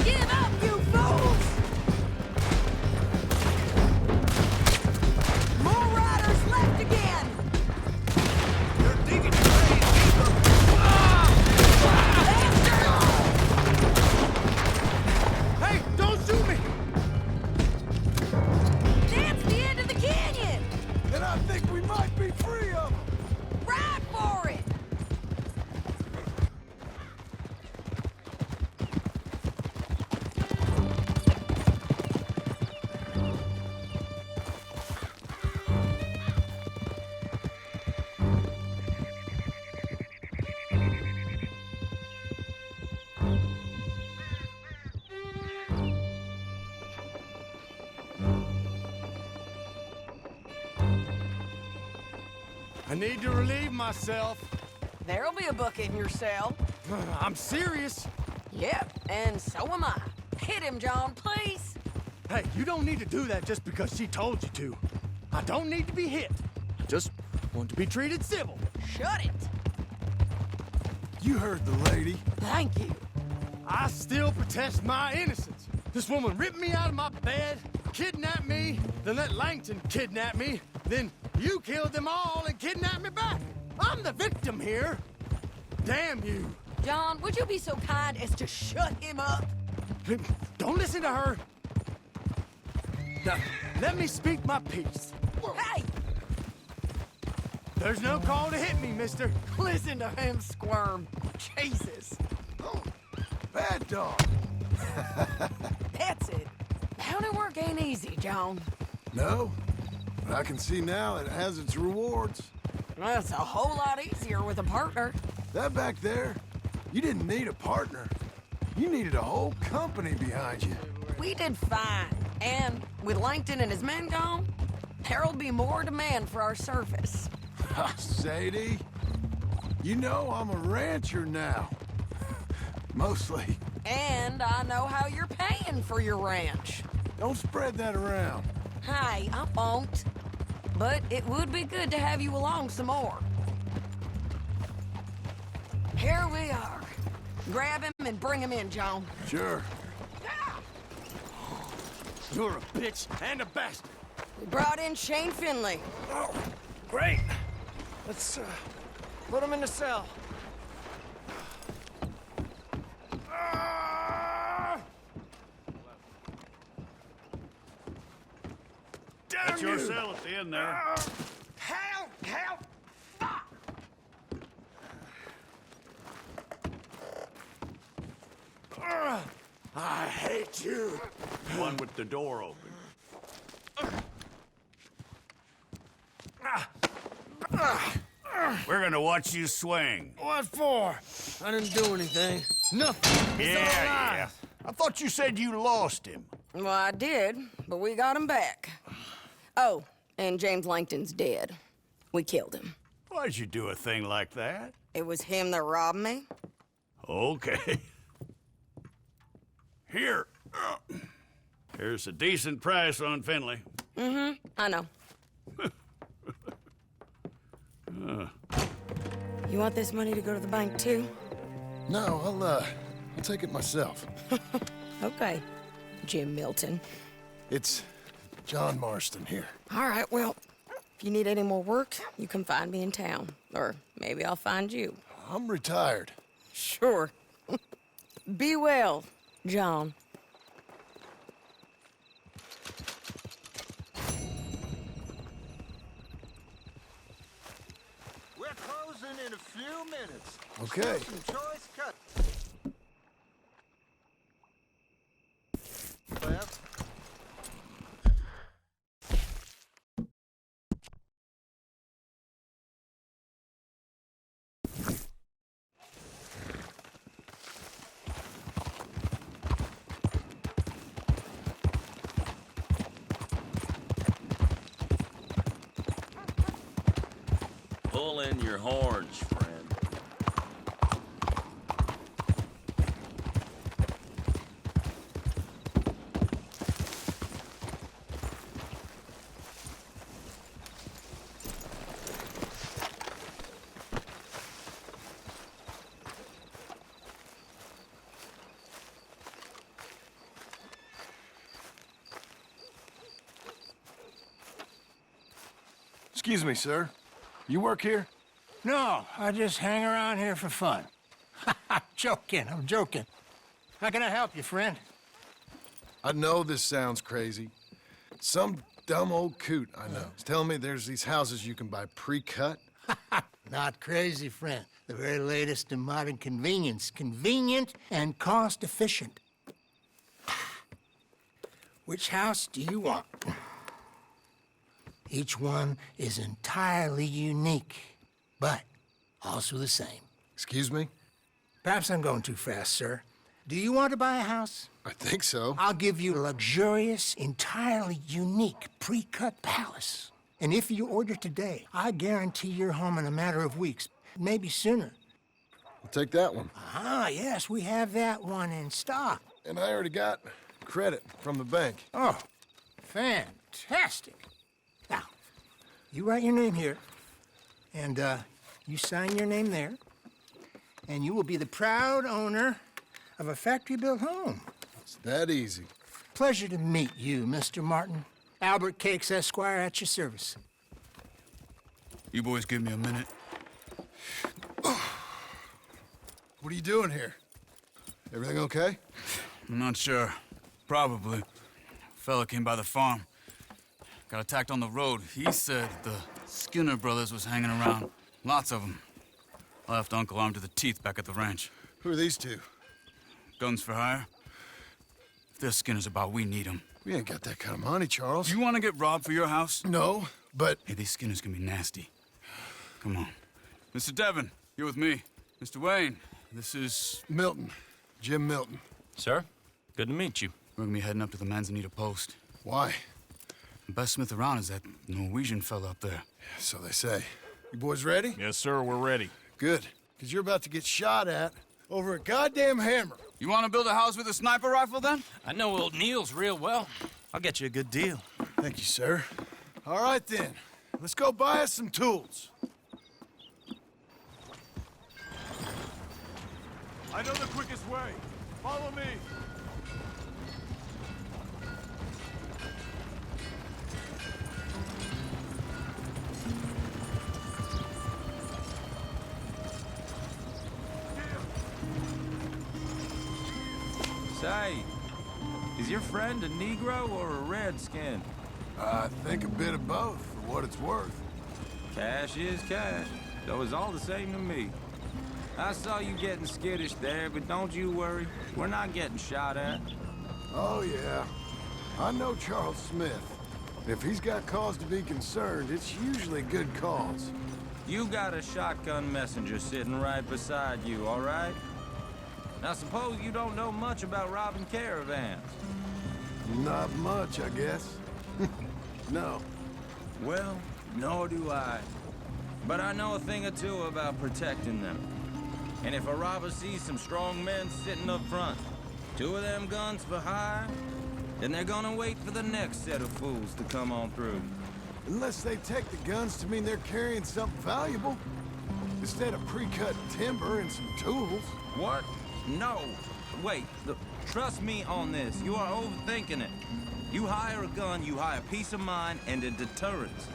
B: Give up, you fools! More riders left again!
C: They're digging your grave deeper! Hey, don't shoot me!
B: That's the end of the canyon!
A: And I think we might be free of them!
B: Ride for it!
C: I need to relieve myself.
B: There'll be a bucket in your cell.
C: I'm serious.
B: Yep, and so am I. Hit him, John, please.
C: Hey, you don't need to do that just because she told you to. I don't need to be hit. I just want to be treated civil.
B: Shut it.
A: You heard the lady.
B: Thank you.
C: I still protest my innocence. This woman ripped me out of my bed, kidnapped me, then let Langton kidnap me, then you killed them all and kidnapped me back. I'm the victim here. Damn you.
B: John, would you be so kind as to shut him up?
C: Don't listen to her. Now, let me speak my piece.
B: Hey!
C: There's no call to hit me, mister.
B: Listen to him squirm. Jesus.
A: Bad dog.
B: That's it. Bounty work ain't easy, John.
A: No, but I can see now it has its rewards.
B: Well, it's a whole lot easier with a partner.
A: That back there, you didn't need a partner. You needed a whole company behind you.
B: We did fine. And with Langton and his men gone, there'll be more demand for our service.
A: Sadie, you know I'm a rancher now. Mostly.
B: And I know how you're paying for your ranch.
A: Don't spread that around.
B: Hey, I won't. But it would be good to have you along some more. Here we are. Grab him and bring him in, John.
A: Sure.
C: You're a bitch and a bastard.
B: We brought in Shane Finley.
C: Oh, great. Let's put him in the cell.
N: That's your cell at the end there.
C: Help! Help! I hate you.
N: One with the door open. We're gonna watch you swing.
C: What for? I didn't do anything. Nothing. He's all alive.
N: I thought you said you lost him.
B: Well, I did, but we got him back. Oh, and James Langton's dead. We killed him.
N: Why'd you do a thing like that?
B: It was him that robbed me.
N: Okay. Here. Here's a decent price on Finley.
B: Mm-hmm, I know. You want this money to go to the bank, too?
A: No, I'll take it myself.
B: Okay, Jim Milton.
A: It's John Marston here.
B: All right, well, if you need any more work, you can find me in town. Or maybe I'll find you.
A: I'm retired.
B: Sure. Be well, John.
F: closing in a few minutes.
A: Okay.
F: Still some choice cut. Left.
O: Pull in your horns, friend.
A: Excuse me, sir. You work here?
L: No, I just hang around here for fun. I'm joking. How can I help you, friend?
A: I know this sounds crazy. Some dumb old coot I know is telling me there's these houses you can buy pre-cut.
L: Not crazy, friend. The very latest in modern convenience. Convenient and cost-efficient. Which house do you want? Each one is entirely unique, but also the same.
A: Excuse me?
L: Perhaps I'm going too fast, sir. Do you want to buy a house?
A: I think so.
L: I'll give you a luxurious, entirely unique pre-cut palace. And if you order today, I guarantee you're home in a matter of weeks, maybe sooner.
A: I'll take that one.
L: Ah, yes, we have that one in stock.
A: And I already got credit from the bank.
L: Oh, fantastic. Now, you write your name here, and you sign your name there, and you will be the proud owner of a factory-built home.
A: It's that easy.
L: Pleasure to meet you, Mr. Martin. Albert Cakes, Esquire, at your service.
K: You boys give me a minute.
A: What are you doing here? Everything okay?
K: I'm not sure. Probably. Fella came by the farm. Got attacked on the road. He said the Skinner brothers was hanging around. Lots of them. I left Uncle armed to the teeth back at the ranch.
A: Who are these two?
K: Guns for hire. If they're Skinner's about, we need them.
A: We ain't got that kind of money, Charles.
K: You want to get robbed for your house?
A: No, but...
K: Hey, these Skinners can be nasty. Come on. Mr. Devon, you're with me. Mr. Wayne, this is...
A: Milton. Jim Milton.
P: Sir, good to meet you.
K: We're gonna be heading up to the Manzanita post.
A: Why?
K: The best smith around is that Norwegian fella up there.
A: Yeah, so they say. You boys ready?
P: Yes, sir, we're ready.
A: Good, because you're about to get shot at over a goddamn hammer.
K: You want to build a house with a sniper rifle, then?
P: I know old Neil's real well. I'll get you a good deal.
A: Thank you, sir. All right, then. Let's go buy us some tools.
M: I know the quickest way. Follow me.
Q: Say, is your friend a Negro or a Redskin?
A: I think a bit of both, for what it's worth.
Q: Cash is cash, though it's all the same to me. I saw you getting skittish there, but don't you worry. We're not getting shot at.
A: Oh, yeah. I know Charles Smith. If he's got cause to be concerned, it's usually good cause.
Q: You got a shotgun messenger sitting right beside you, all right? Now, suppose you don't know much about robbing caravans.
A: Not much, I guess. No.
Q: Well, nor do I. But I know a thing or two about protecting them. And if a robber sees some strong men sitting up front, 2 of them guns for hire, then they're gonna wait for the next set of fools to come on through.
A: Unless they take the guns to mean they're carrying something valuable. Instead of pre-cut timber and some tools.
Q: What? No. Wait, look, trust me on this. You are overthinking it. You hire a gun, you hire peace of mind and a deterrence.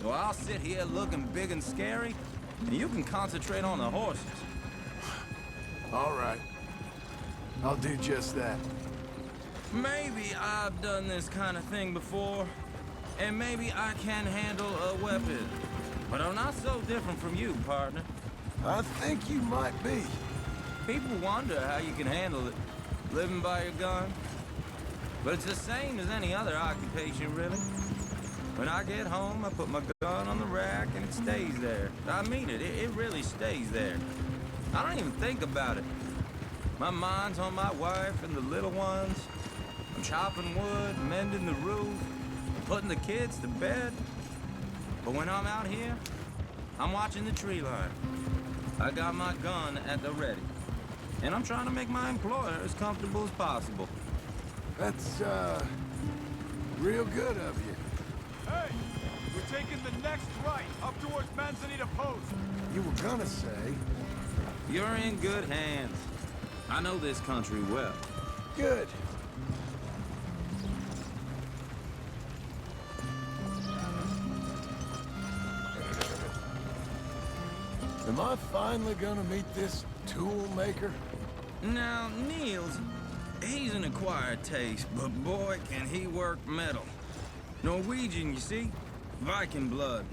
Q: So I'll sit here looking big and scary, and you can concentrate on the horses.
A: All right. I'll do just that.
Q: Maybe I've done this kind of thing before, and maybe I can handle a weapon. But I'm not so different from you, partner.
A: I think you might be.
Q: People wonder how you can handle it, living by your gun. But it's the same as any other occupation, really. When I get home, I put my gun on the rack and it stays there. I mean it, it really stays there. I don't even think about it. My mind's on my wife and the little ones. I'm chopping wood, mending the roof, putting the kids to bed. But when I'm out here, I'm watching the tree line. I got my gun at the ready. And I'm trying to make my employer as comfortable as possible.
A: That's, real good of you.
M: Hey! We're taking the next right, up towards Manzanita Post.
A: You were gonna say...
Q: You're in good hands. I know this country well.
A: Good. Am I finally gonna meet this tool maker?
Q: Now, Niels, he's an acquired taste, but boy, can he work metal. Norwegian, you see? Viking blood.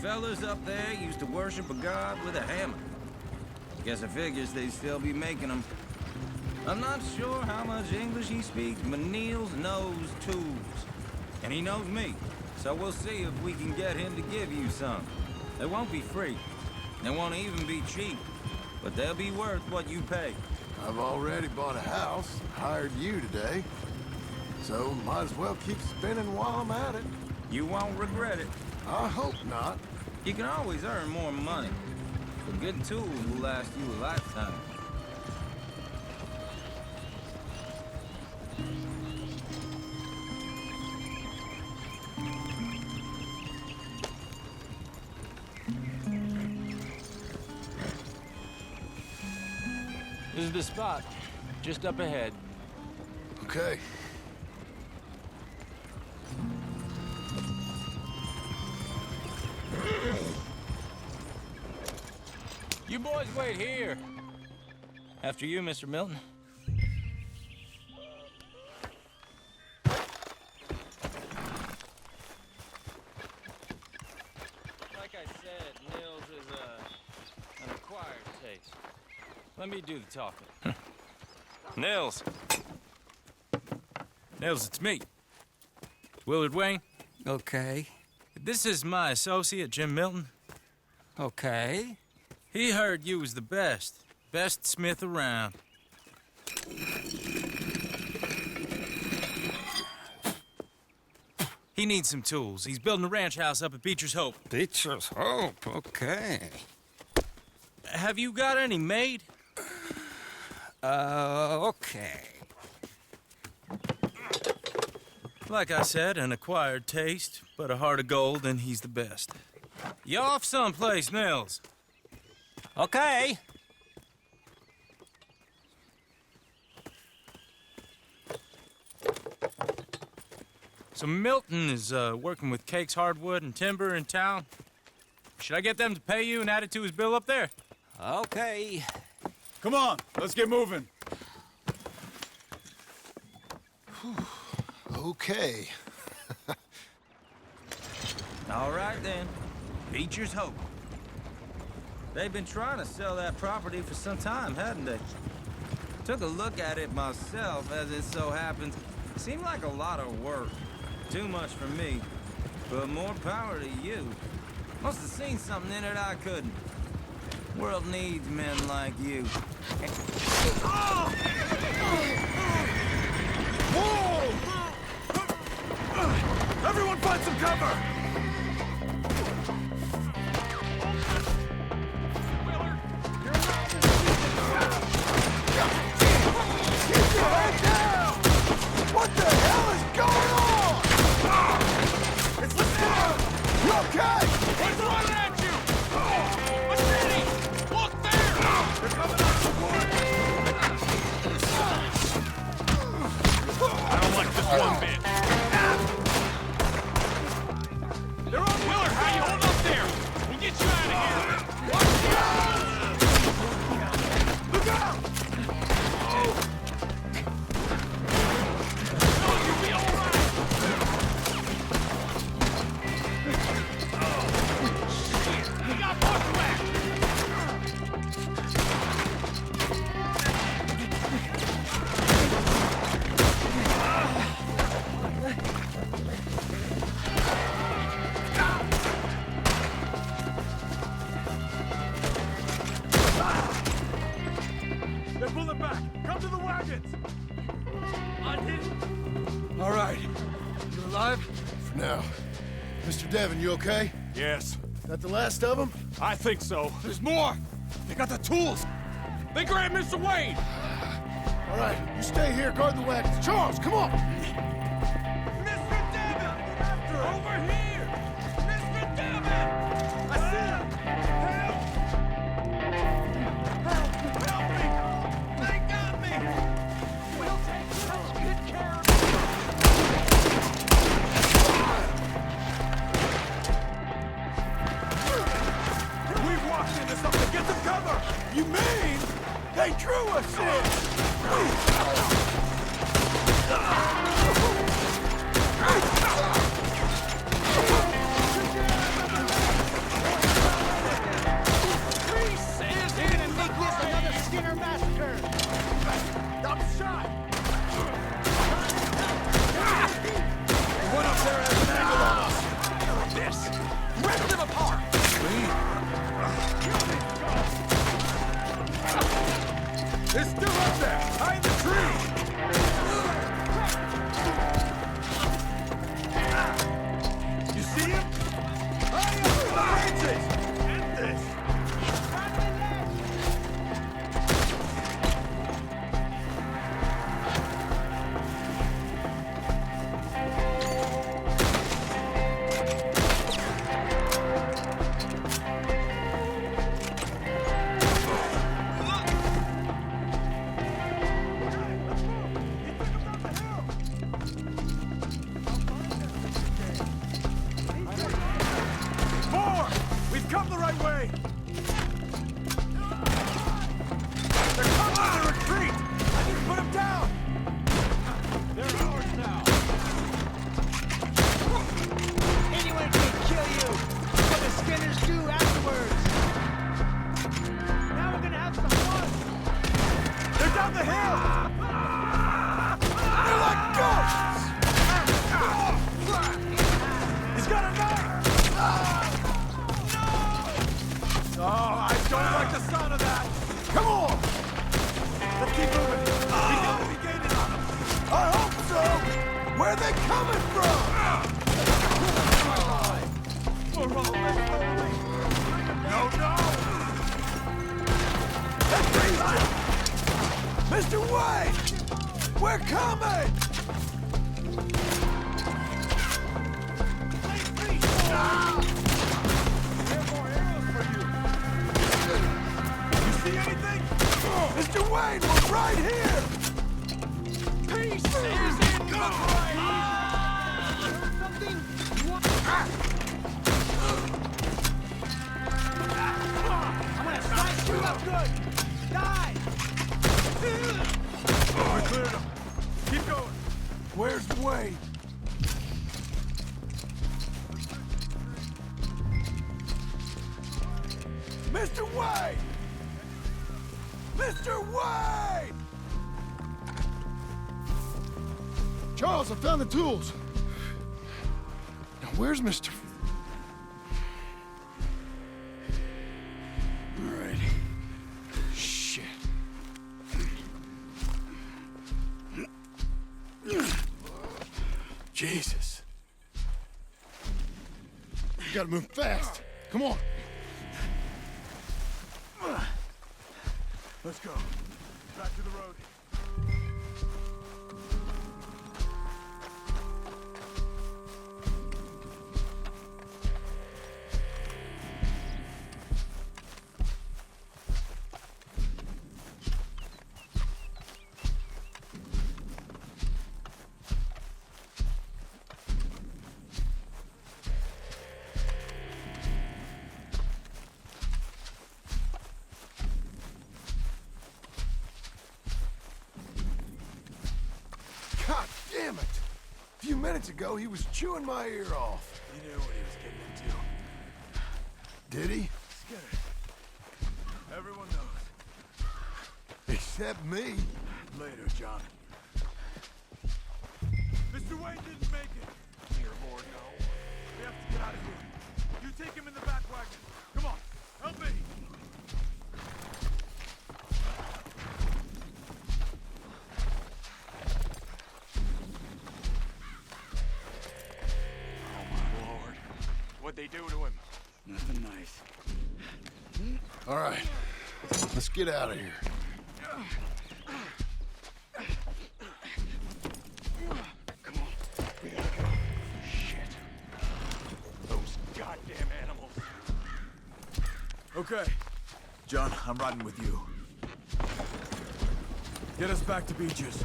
Q: Fellas up there used to worship a god with a hammer. Guess I figures they'd still be making them. I'm not sure how much English he speaks, but Niels knows tools. And he knows me, so we'll see if we can get him to give you some. They won't be free. They won't even be cheap, but they'll be worth what you pay.
A: I've already bought a house, hired you today. So might as well keep spinning while I'm at it.
Q: You won't regret it.
A: I hope not.
Q: You can always earn more money, but good tools will last you a lifetime.
P: This is the spot, just up ahead.
A: Okay.
P: You boys wait here.
Q: After you, Mr. Milton.
P: Like I said, Nils is an acquired taste. Let me do the talking. Nils. Nils, it's me. Willard Wayne.
R: Okay.
P: This is my associate, Jim Milton.
R: Okay.
P: He heard you was the best. Best smith around. He needs some tools. He's building a ranch house up at Beecher's Hope.
R: Beecher's Hope, okay.
P: Have you got any made?
R: Okay.
P: Like I said, an acquired taste, but a heart of gold, and he's the best. You off someplace, Nils?
R: Okay.
P: So Milton is working with Cakes Hardwood and Timber in town. Should I get them to pay you and add it to his bill up there?
R: Okay.
N: Come on, let's get moving.
A: Okay.
Q: All right, then. Beecher's Hope. They've been trying to sell that property for some time, hadn't they? Took a look at it myself, as it so happens. Seemed like a lot of work. Too much for me. But more power to you. Must have seen something in it I couldn't. World needs men like you.
M: Whoa! Everyone find some cover!
A: What the hell is going on? It's the down! You okay?
M: What's running at you? Machete! Look there! They're coming out of the wood! I don't like this one bit.
A: for now. Mr. Devon, you okay?
N: Yes.
A: That the last of them?
N: I think so. There's more! They got the tools! They grabbed Mr. Wade!
A: All right, you stay here, guard the wagons. Charles, come on!
M: Mr. Devon! Over here! Mr. Devon! I see him! Help! Help me! They got me! We'll take such good care of you! We've walked into something! Get some cover!
A: You mean they drew us in?
M: Peace is in and make this another Skinner massacre! I'm shot!
A: One up there has an angle on us.
M: This! Rip them apart!
A: It's still up there, behind the tree. You see him? High up in the branches! End this!
M: More! We've come the right way! They're coming to the retreat! I need to put them down! They're ours now! Anyone can kill you! What the Skinners do afterwards! Now we're gonna have some fun! They're down the hill!
A: They're like ghosts!
M: He's got a knife! Oh, I don't like the sound of that!
A: Come on!
M: Let's keep moving! We gotta be gaining on them!
A: I hope so! Where are they coming from?
M: We're rolling slowly! No, no!
A: That's crazy! Mr. Wade! We're coming!
M: See anything?
A: Mr. Wayne, we're right here!
M: Peace is in the right! Something? I'm gonna slice you up good! Die!
A: We cleared him. Keep going. Where's Wayne? Mr. Wayne! Mr. Wayne! Charles, I found the tools. Now, where's Mr. All right. Shit. Jesus. You gotta move fast. Come on. Let's go. Back to the road. God damn it! A few minutes ago, he was chewing my ear off.
C: He knew what he was getting into.
A: Did he?
C: Skinner. Everyone knows.
A: Except me.
C: Later, John. Mr. Wayne didn't make it. Dear Lord, no. We have to get out of here. You take him in the back wagon. Come on, help me. do to him?
K: Nothing nice.
A: All right, let's get out of here.
C: Come on. We gotta go. Shit. Those goddamn animals.
S: Okay. John, I'm riding with you. Get us back to Beaches.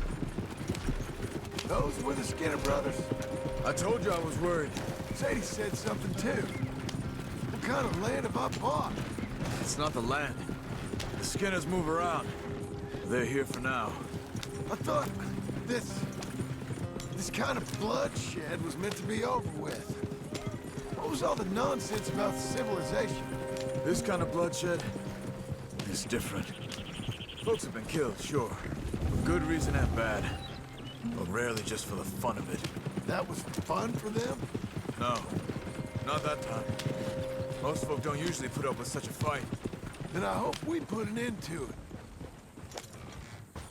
A: Those were the Skinner brothers.
S: I told you I was worried.
A: Sadie said something too. What kind of land have I bought?
S: It's not the land. The Skinners move around. They're here for now.
A: I thought this kind of bloodshed was meant to be over with. What was all the nonsense about civilization?
S: This kind of bloodshed is different. Folks have been killed, sure. For good reason and bad. But rarely just for the fun of it.
A: That was fun for them?
S: No. Not that time. Most folk don't usually put up with such a fight.
A: Then I hope we put an end to it.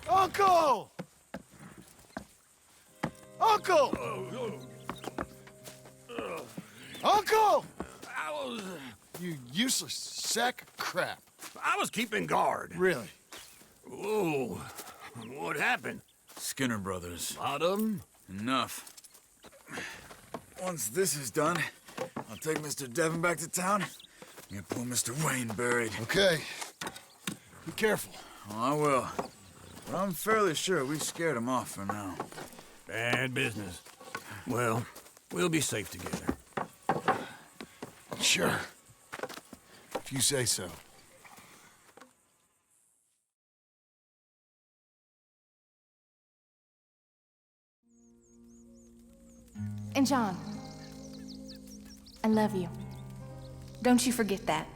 A: Uncle! Uncle! Uncle! You useless sack of crap.
G: I was keeping guard.
A: Really?
G: Oh, what happened?
S: Skinner brothers.
G: Lot of them?
S: Enough. Once this is done, I'll take Mr. Devon back to town and get poor Mr. Wayne buried.
A: Okay. Be careful.
S: Oh, I will. But I'm fairly sure we scared him off for now.
G: Bad business. Well, we'll be safe together.
A: Sure. If you say so.
H: And John, I love you. Don't you forget that.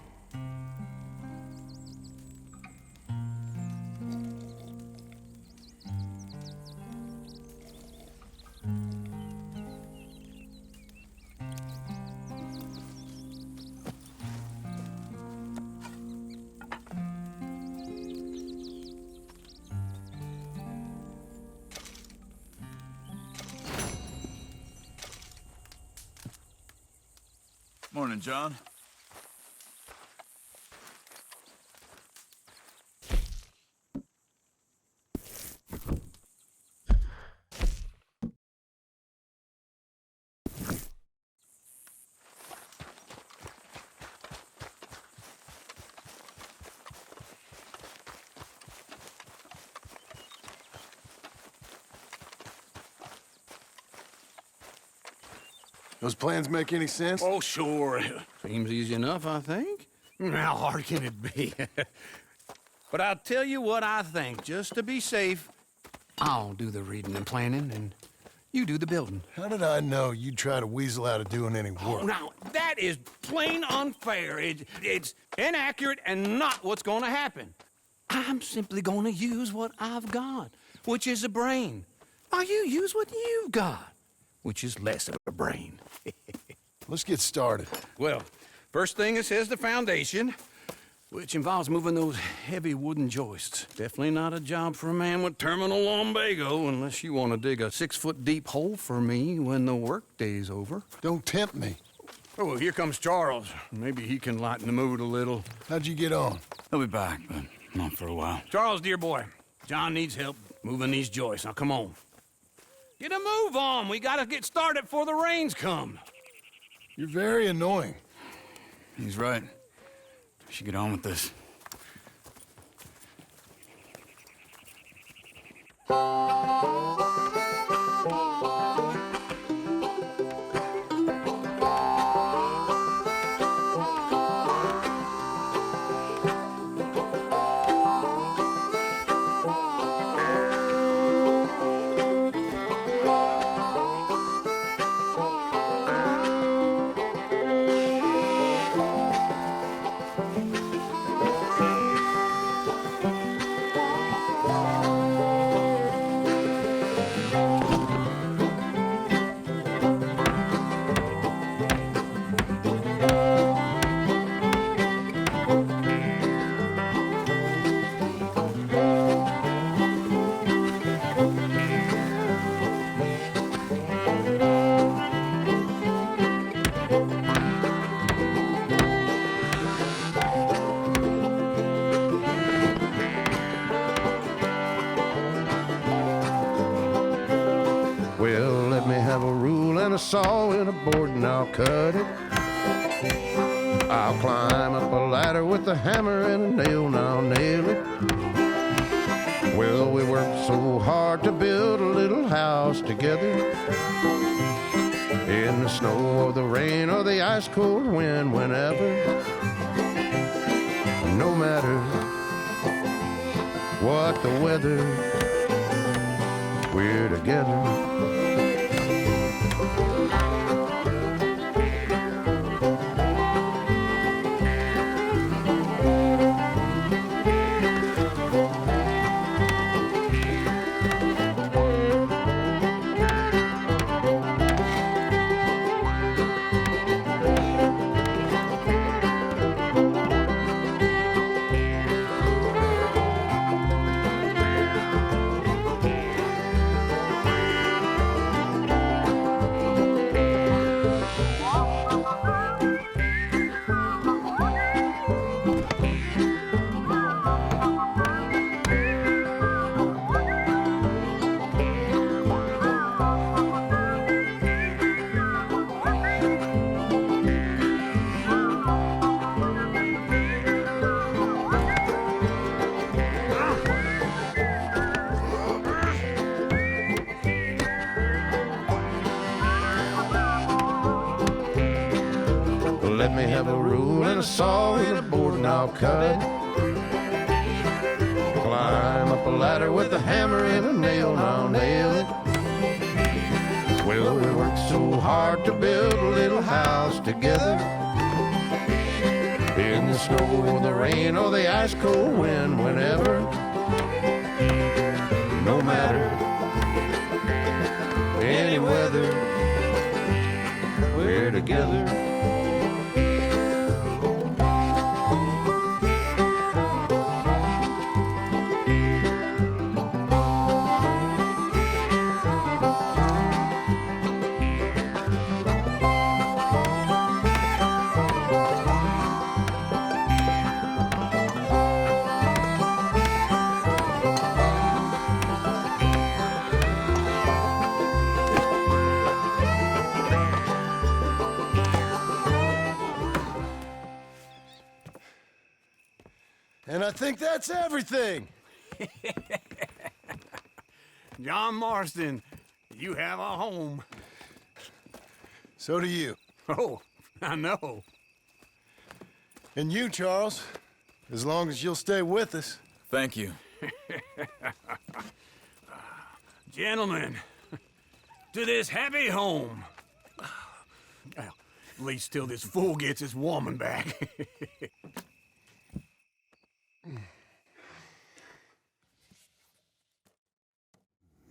S: Morning, John.
A: Those plans make any sense?
G: Oh, sure. Seems easy enough, I think. How hard can it be? But I'll tell you what I think. Just to be safe, I'll do the reading and planning, and you do the building.
A: How did I know you'd try to weasel out of doing any
G: Oh,
A: work?
G: now, that is plain unfair. It's inaccurate and not what's going to happen. I'm simply going to use what I've got, which is a brain. Now, you use what you've got, which is less of a brain.
A: Let's get started.
G: Well, first thing it says the foundation, which involves moving those heavy wooden joists. Definitely not a job for a man with terminal lumbago, unless you want to dig a 6-foot deep hole for me when the workday's over.
A: Don't tempt me.
G: Oh, here comes Charles. Maybe he can lighten the mood a little.
A: How'd you get on?
K: He'll be back, but not for a while.
G: Charles, dear boy, John needs help moving these joists. Now, come on. Get a move on. We gotta get started before the rains come.
A: You're very annoying.
K: He's right. We should get on with this.
T: saw and a board and I'll cut it. I'll climb up a ladder with a hammer and a nail and I'll nail it. Well, we worked so hard to build a little house together. In the snow or the rain or the ice cold wind, whenever. No matter what the weather, we're together. Let me have a rule and a saw and a board and I'll cut it. Climb up a ladder with a hammer and a nail and I'll nail it. Well, we worked so hard to build a little house together. In the snow or the rain or the ice cold wind, whenever. No matter any weather, we're together.
A: And I think that's everything.
C: John Marston, you have a home.
A: So do you.
C: Oh, I know.
A: And you, Charles, as long as you'll stay with us.
K: Thank you.
C: Gentlemen, to this happy home. Well, at least till this fool gets his woman back.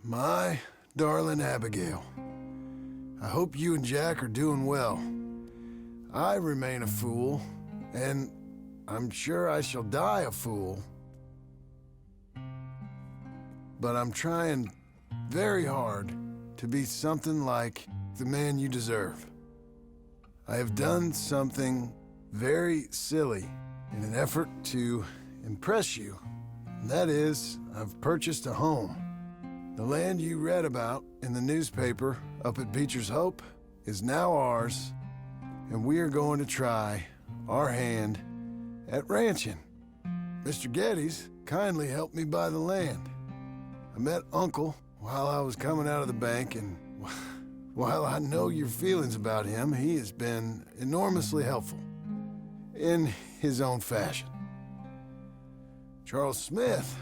A: My darling Abigail, I hope you and Jack are doing well. I remain a fool, and I'm sure I shall die a fool. But I'm trying very hard to be something like the man you deserve. I have done something very silly in an effort to impress you. And that is, I've purchased a home. The land you read about in the newspaper up at Beecher's Hope is now ours, and we are going to try our hand at ranching. Mr. Geddes kindly helped me buy the land. I met Uncle while I was coming out of the bank, and while I know your feelings about him, he has been enormously helpful in his own fashion. Charles Smith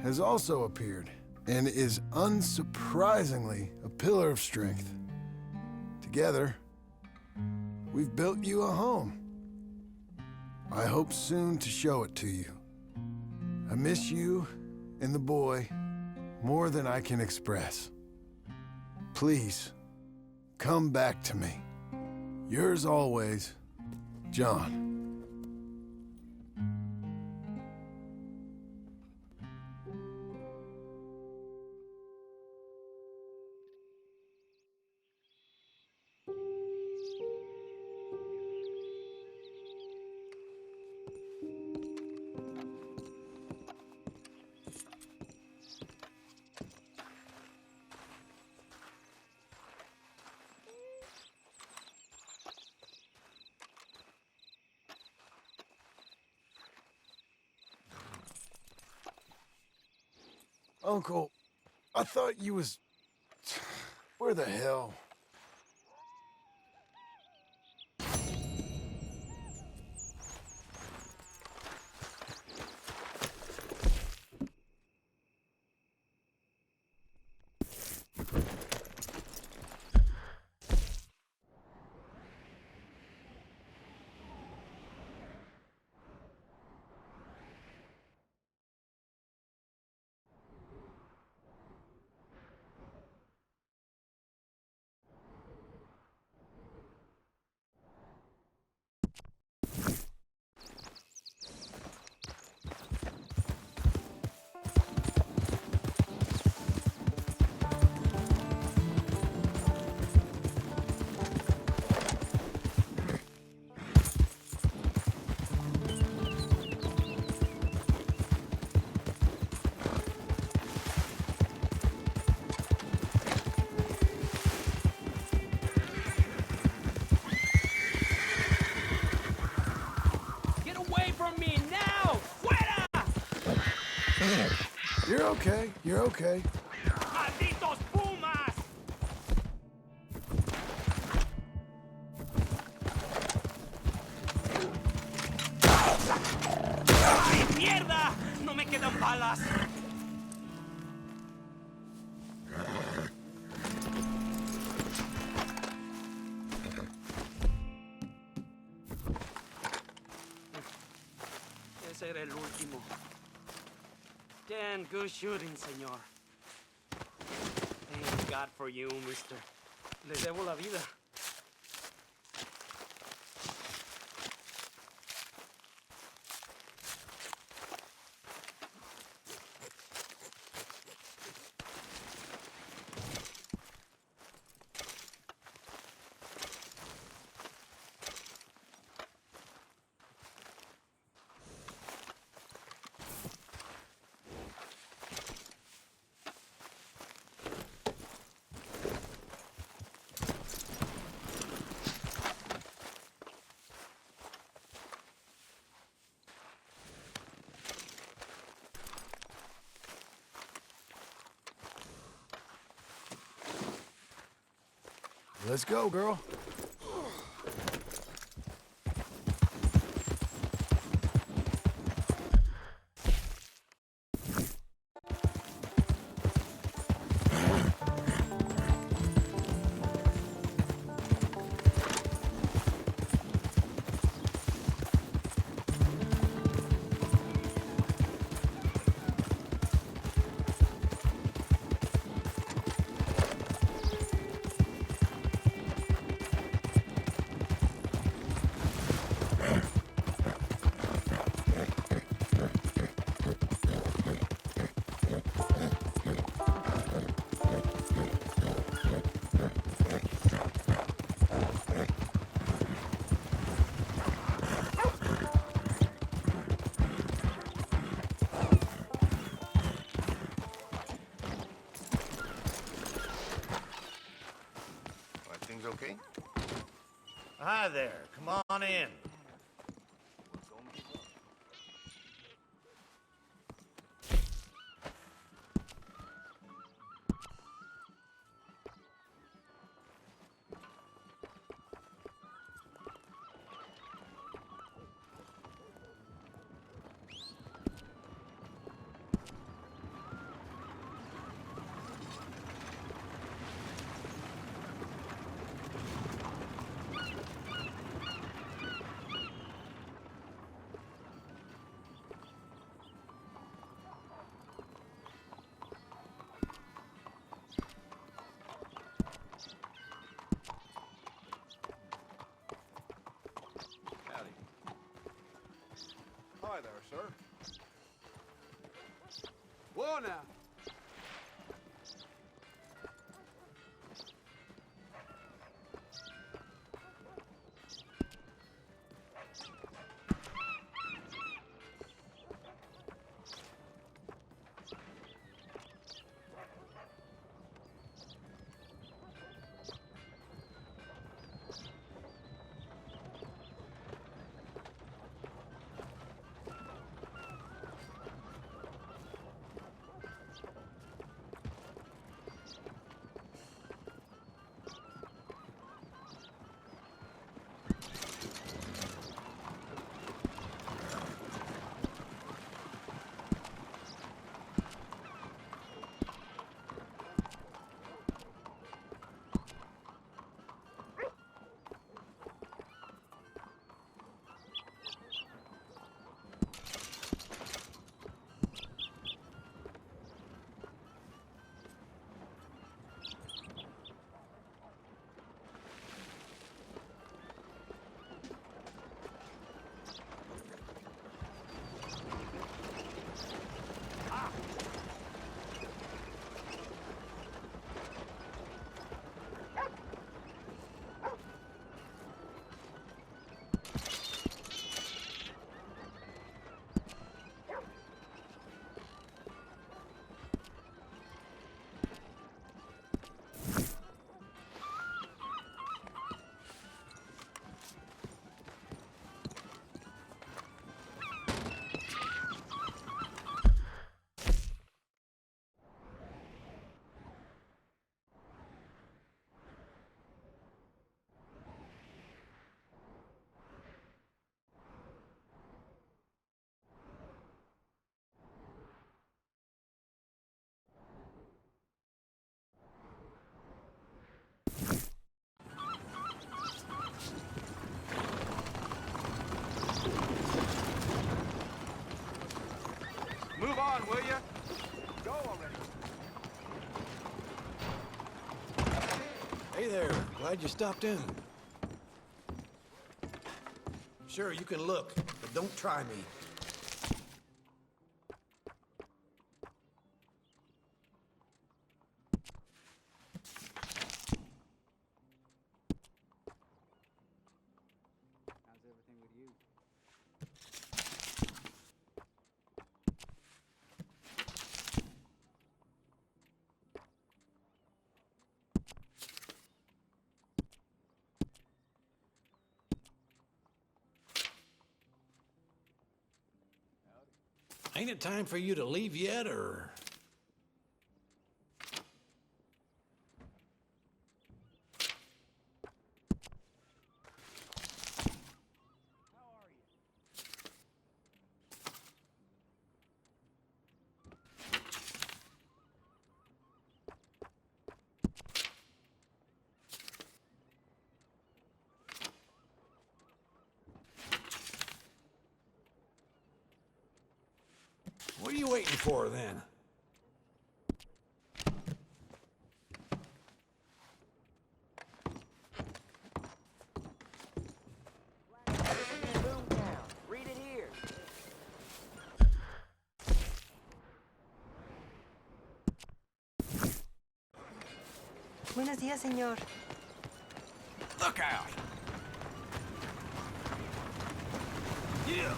A: has also appeared and is unsurprisingly a pillar of strength. Together, we've built you a home. I hope soon to show it to you. I miss you and the boy more than I can express. Please, come back to me. Yours always, John. Uncle, I thought you was... Where the hell? You're okay. You're okay.
M: ¡Malditos pumas! ¡Ay, mierda! ¡No me quedan balas!
U: Ese era el último. Damn good shooting, señor. Thank God for you, mister. Le debo la vida.
A: Let's go, girl.
L: Okay? Hi there. Come on in.
N: Hi there, sir. Whoa now.
A: there. Glad you stopped in. Sure, you can look, but don't try me.
U: How's everything with you?
A: Ain't it time for you to leave yet, or...? What are you waiting for, then?
U: Read it here.
D: Buenos días, señor.
C: Look out! Yeah!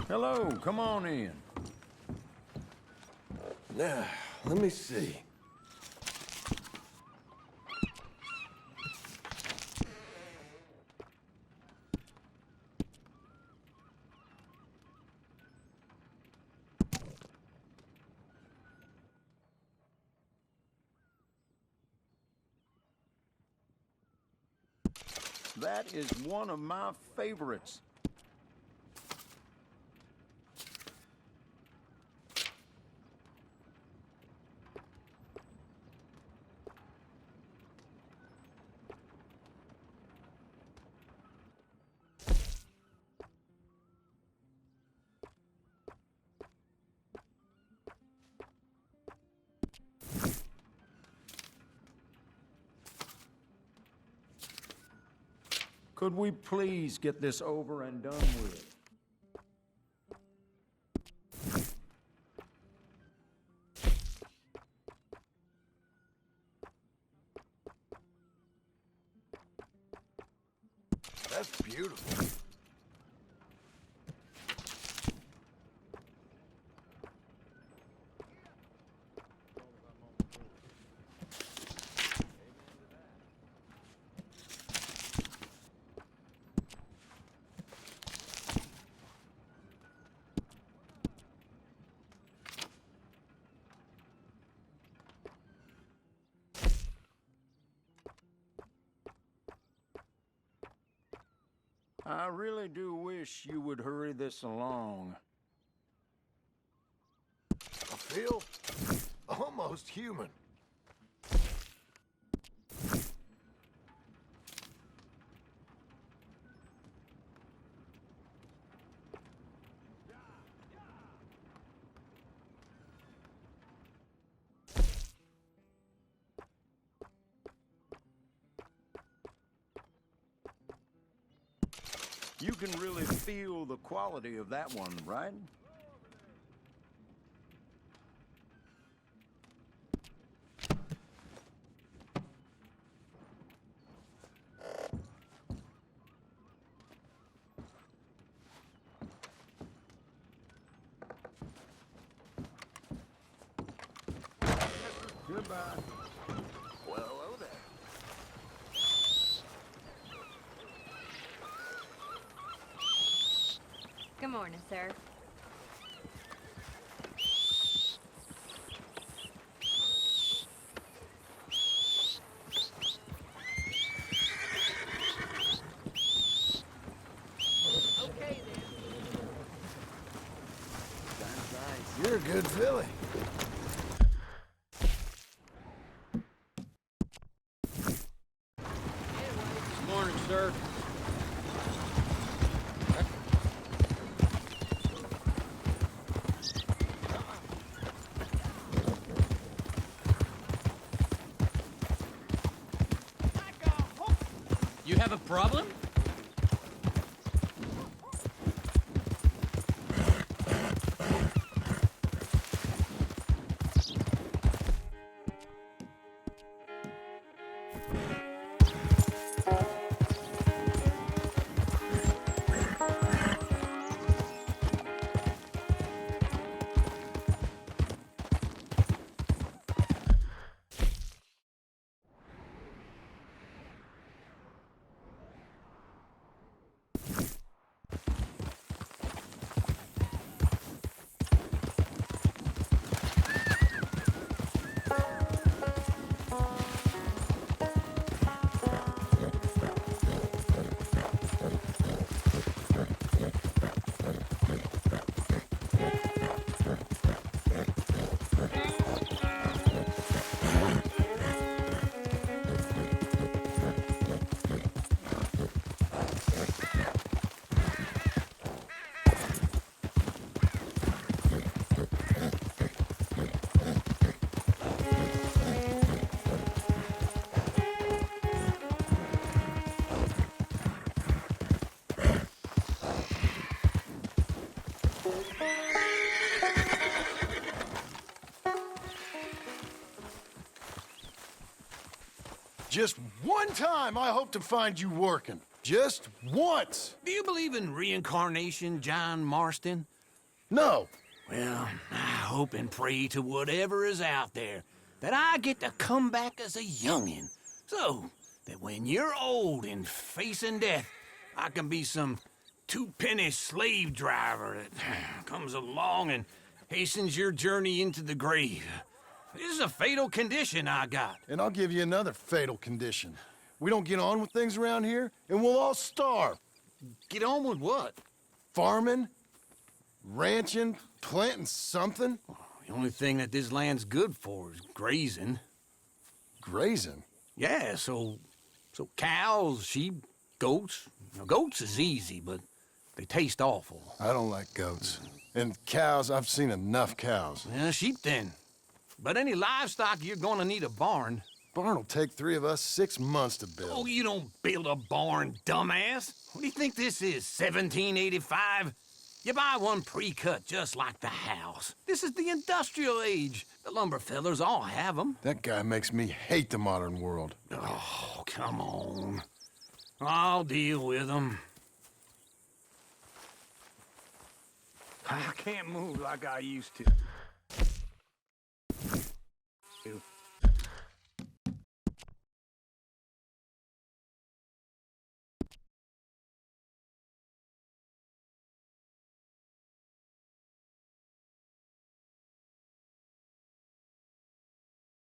V: Hello, come on in.
A: Now, let me see.
V: That is one of my favorites. Could we please get this over and done with?
A: That's beautiful.
V: I really do wish you would hurry this along.
A: I feel almost human.
V: You can really feel the quality of that one, right? Goodbye.
A: Well, hello there.
D: Good morning, sir.
A: You're a good filly.
D: Good morning, sir. You have a problem?
A: Just one time I hope to find you working. Just once.
L: Do you believe in reincarnation, John Marston?
A: No.
L: Well, I hope and pray to whatever is out there that I get to come back as a youngin', so that when you're old and facing death, I can be some two-penny slave driver that comes along and hastens your journey into the grave. This is a fatal condition I got.
A: And I'll give you another fatal condition. We don't get on with things around here, and we'll all starve.
L: Get on with what?
A: Farming, ranching, planting something.
L: The only thing that this land's good for is grazing.
A: Grazing?
L: Yeah, so cows, sheep, goats. Now, goats is easy, but they taste awful.
A: I don't like goats. And cows, I've seen enough cows.
L: Yeah, sheep then. But any livestock, you're gonna need a barn.
A: Barn will take 3 of us 6 months to build.
L: Oh, you don't build a barn, dumbass. What do you think this is, 1785? You buy one pre-cut just like the house. This is the industrial age. The lumber fellers all have them.
A: That guy makes me hate the modern world.
L: Oh, come on. I'll deal with them. I can't move like I used to.